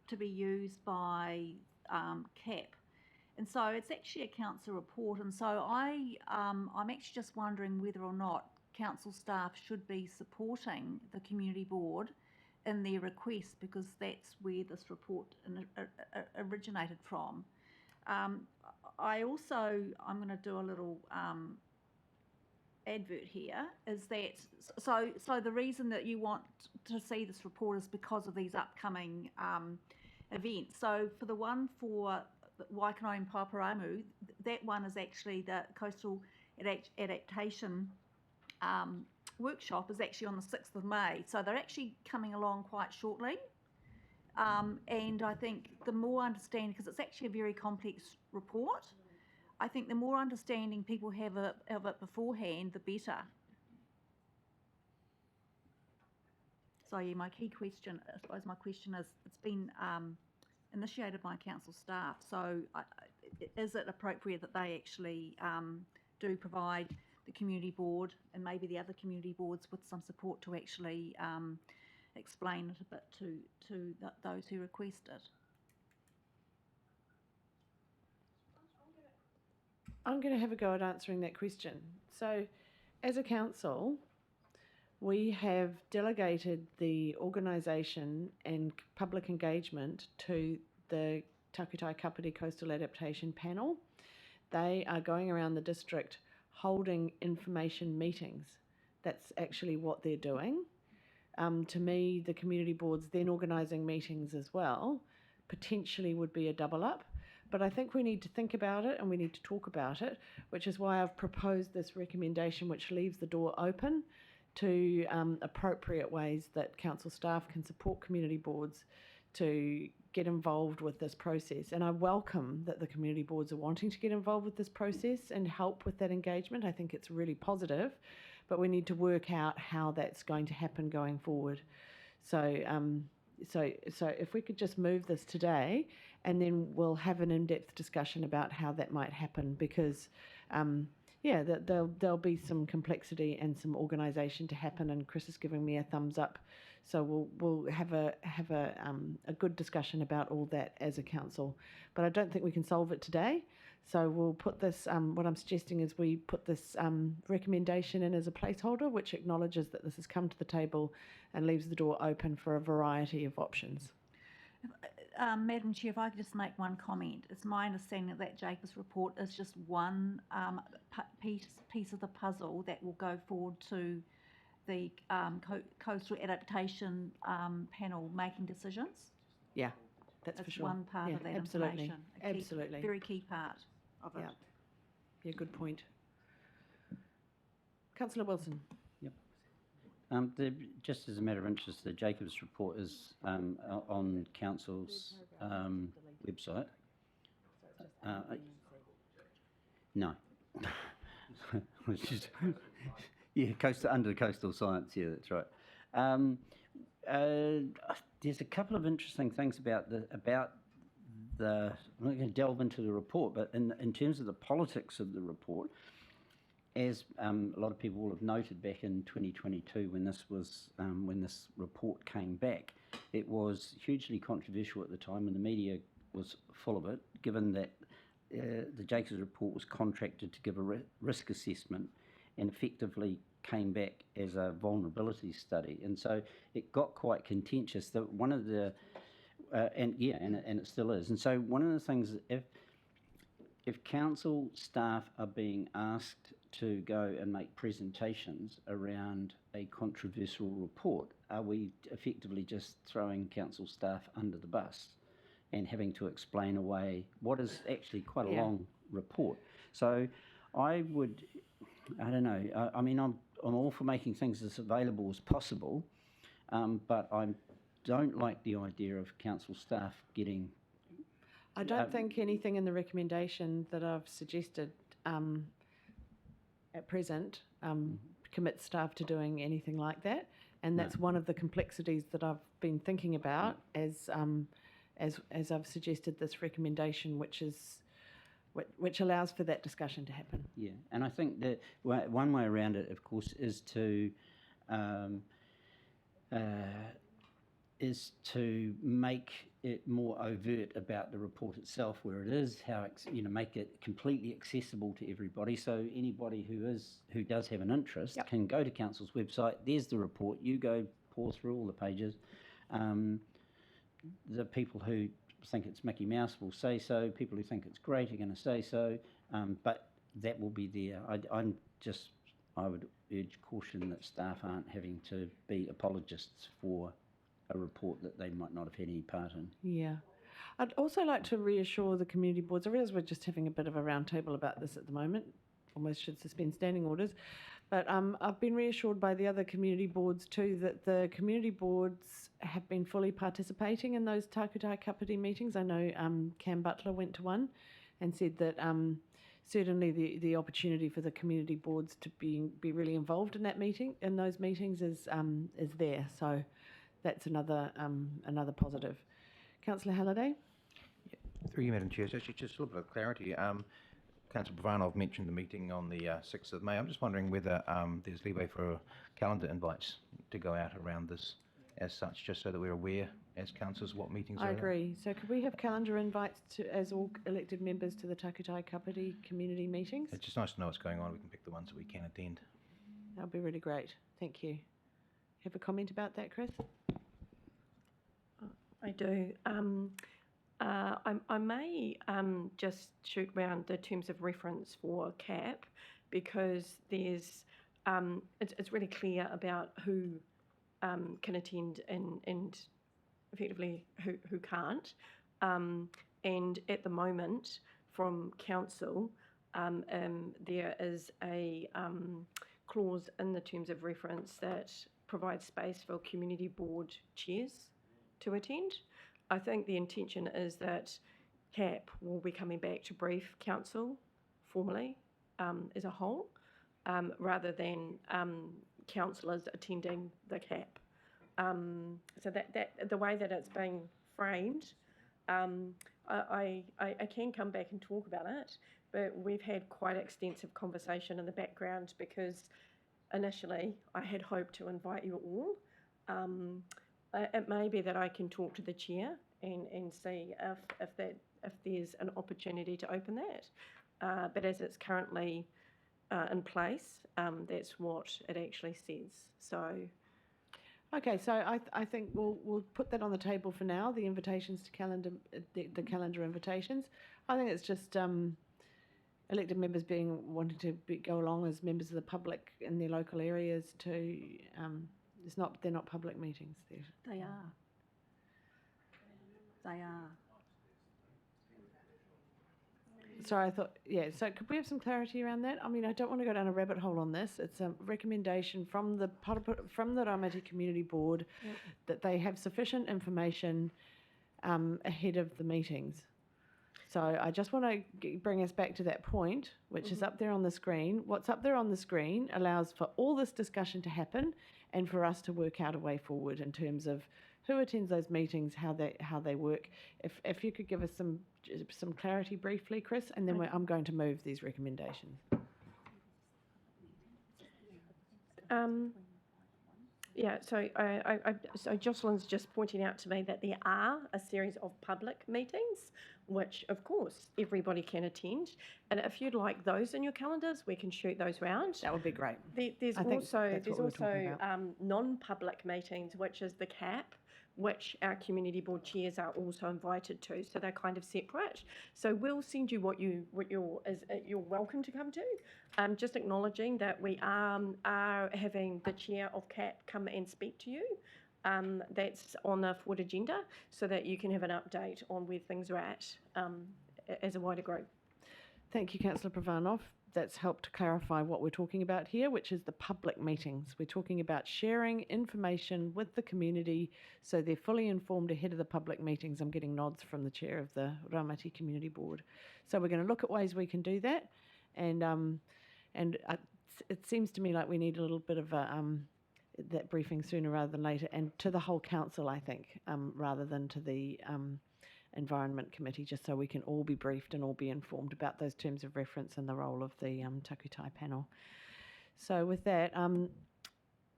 to be used by CAP. And so it's actually a council report, and so I'm actually just wondering whether or not council staff should be supporting the community board in their request, because that's where this report originated from. I also, I'm going to do a little advert here, is that, so the reason that you want to see this report is because of these upcoming events. So for the one for Waikanae and Paeparamu, that one is actually the coastal adaptation workshop is actually on the 6th of May. So they're actually coming along quite shortly. And I think the more understanding, because it's actually a very complex report, I think the more understanding people have of it beforehand, the better. So yeah, my key question, I suppose my question is, it's been initiated by council staff, so is it appropriate that they actually do provide the community board and maybe the other community boards with some support to actually explain it a bit to those who request it? I'm going to have a go at answering that question. So, as a council, we have delegated the organisation and public engagement to the Takutai Kapiti Coastal Adaptation Panel. They are going around the district holding information meetings. That's actually what they're doing. To me, the community boards then organising meetings as well potentially would be a double up. But I think we need to think about it and we need to talk about it, which is why I've proposed this recommendation which leaves the door open to appropriate ways that council staff can support community boards to get involved with this process. And I welcome that the community boards are wanting to get involved with this process and help with that engagement. I think it's really positive, but we need to work out how that's going to happen going forward. So if we could just move this today, and then we'll have an in-depth discussion about how that might happen, because there'll be some complexity and some organisation to happen, and Chris is giving me a thumbs up. So we'll have a good discussion about all that as a council, but I don't think we can solve it today. So we'll put this. What I'm suggesting is we put this recommendation in as a placeholder, which acknowledges that this has come to the table and leaves the door open for a variety of options. Madam Chair, if I could just make one comment. It's my understanding that Jacobs report is just one piece of the puzzle that will go forward to the coastal adaptation panel making decisions. Yeah, that's for sure. One part of that absolutely. information. Absolutely. Very key part of it. Yeah, good point. Councillor Wilson. Just as a matter of interest, the Jacobs report is on Council's website. No. It's just, under coastal science, yeah, that's right. There's a couple of interesting things about the. I'm not going to delve into the report, but in terms of the politics of the report, as a lot of people will have noted back in 2022 when this report came back, it was hugely controversial at the time, and the media was full of it, given that the Jacobs report was contracted to give a risk assessment and effectively came back as a vulnerability study, and so it got quite contentious. That one of the and it still is. And so one of the things, if council staff are being asked to go and make presentations around a controversial report, are we effectively just throwing council staff under the bus and having to explain away what is actually quite a long report? So I don't know. I mean, I'm all for making things as available as possible, but I don't like the idea of council staff getting. I don't think anything in the recommendation that I've suggested at present commits staff to doing anything like that, and that's one of the complexities that I've been thinking about as I've suggested this recommendation, which allows for that discussion to happen. Yeah, and I think that one way around it, of course, is to make it more overt about the report itself, where it is, how make it completely accessible to everybody. So anybody who does have an interest can go to council's website. There's the report. You go pour through all the pages. The people who think it's Mickey Mouse will say so. People who think it's great are going to say so. But that will be there. I would urge caution that staff aren't having to be apologists for a report that they might not have had any part in. Yeah. I'd also like to reassure the community boards. I realise we're just having a bit of a round table about this at the moment. Almost should suspend standing orders. But I've been reassured by the other community boards too that the community boards have been fully participating in those Takutai Kapiti meetings. I know Cam Butler went to one and said that certainly the opportunity for the community boards to be really involved in those meetings is there. So that's another positive. Councillor Halliday? Through you, Madam Chair. So actually, just a little bit of clarity. Councillor Pravanov mentioned the meeting on the 6th of May. I'm just wondering whether there's leeway for calendar invites to go out around this as such, just so that we're aware as councillors what meetings are. I agree. So could we have calendar invites as all elected members to the Takutai Kapiti community meetings? It's just nice to know what's going on. We can pick the ones that we can attend. That would be really great. Thank you. Have a comment about that, Chris? I do. I may just shoot round the terms of reference for CAP, because there's it's really clear about who can attend and effectively who can't. And at the moment, from council, there is a clause in the terms of reference that provides space for community board chairs to attend. I think the intention is that CAP will be coming back to brief council formally as a whole, rather than councillors attending the CAP. So that the way that it's being framed, I can come back and talk about it, but we've had quite extensive conversation in the background because initially I had hoped to invite you all. It may be that I can talk to the chair and see if there's an opportunity to open that. But as it's currently in place, that's what it actually says. So. Okay, so I think we'll put that on the table for now. The invitations to calendar, the calendar invitations. I think it's just elected members wanting to go along as members of the public in their local areas to. They're not public meetings. They are. They are. Sorry, I thought, yeah, so could we have some clarity around that? I mean, I don't want to go down a rabbit hole on this. It's a recommendation from the Raumati Community Board that they have sufficient information ahead of the meetings. So I just want to bring us back to that point, which is up there on the screen. What's up there on the screen allows for all this discussion to happen and for us to work out a way forward in terms of who attends those meetings, how they work. If you could give us some clarity briefly, Chris, and then I'm going to move these recommendations. Yeah, so so Jocelyn's just pointing out to me that there are a series of public meetings, which of course everybody can attend. And if you'd like those in your calendars, we can shoot those round. That would be great. There's also non-public meetings, which is the CAP, which our community board chairs are also invited to. So they're kind of separate. So we'll send you what you're welcome to come to. Just acknowledging that we are having the chair of CAP come and speak to you. That's on the forward agenda so that you can have an update on where things are at as a wider group. Thank you, Councillor Pravanov. That's helped to clarify what we're talking about here, which is the public meetings. We're talking about sharing information with the community so they're fully informed ahead of the public meetings. I'm getting nods from the chair of the Raumati Community Board. So we're going to look at ways we can do that, and it seems to me like we need a little bit of that briefing sooner rather than later, and to the whole council, I think, rather than to the Environment Committee, just so we can all be briefed and all be informed about those terms of reference and the role of the Takutai panel. So with that,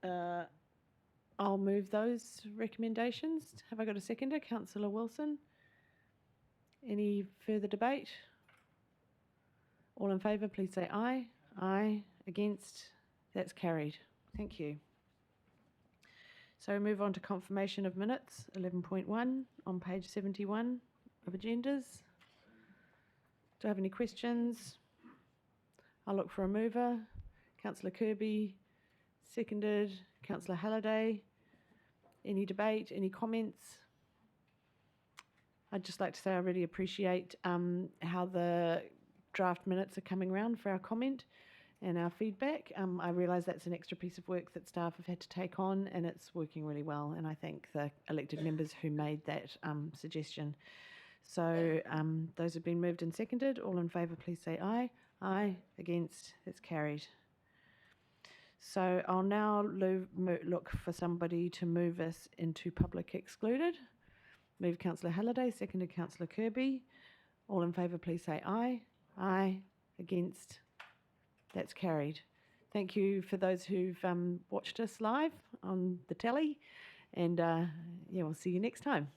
I'll move those recommendations. Have I got a seconder? Councillor Wilson. Any further debate? All in favour, please say aye. Aye. Against? That's carried. Thank you. So we move on to confirmation of minutes, 11.1 on page 71 of agendas. Do I have any questions? I'll look for a mover. Councillor Kirby, seconded. Councillor Halliday. Any debate, any comments? I'd just like to say I really appreciate how the draft minutes are coming around for our comment and our feedback. I realise that's an extra piece of work that staff have had to take on, and it's working really well, and I thank the elected members who made that suggestion. So those have been moved and seconded. All in favour, please say aye. Aye. Against? It's carried. So I'll now look for somebody to move us into public excluded. Move Councillor Halliday, seconded Councillor Kirby. All in favour, please say aye. Aye. Against? That's carried. Thank you for those who've watched us live on the telly, and yeah, we'll see you next time.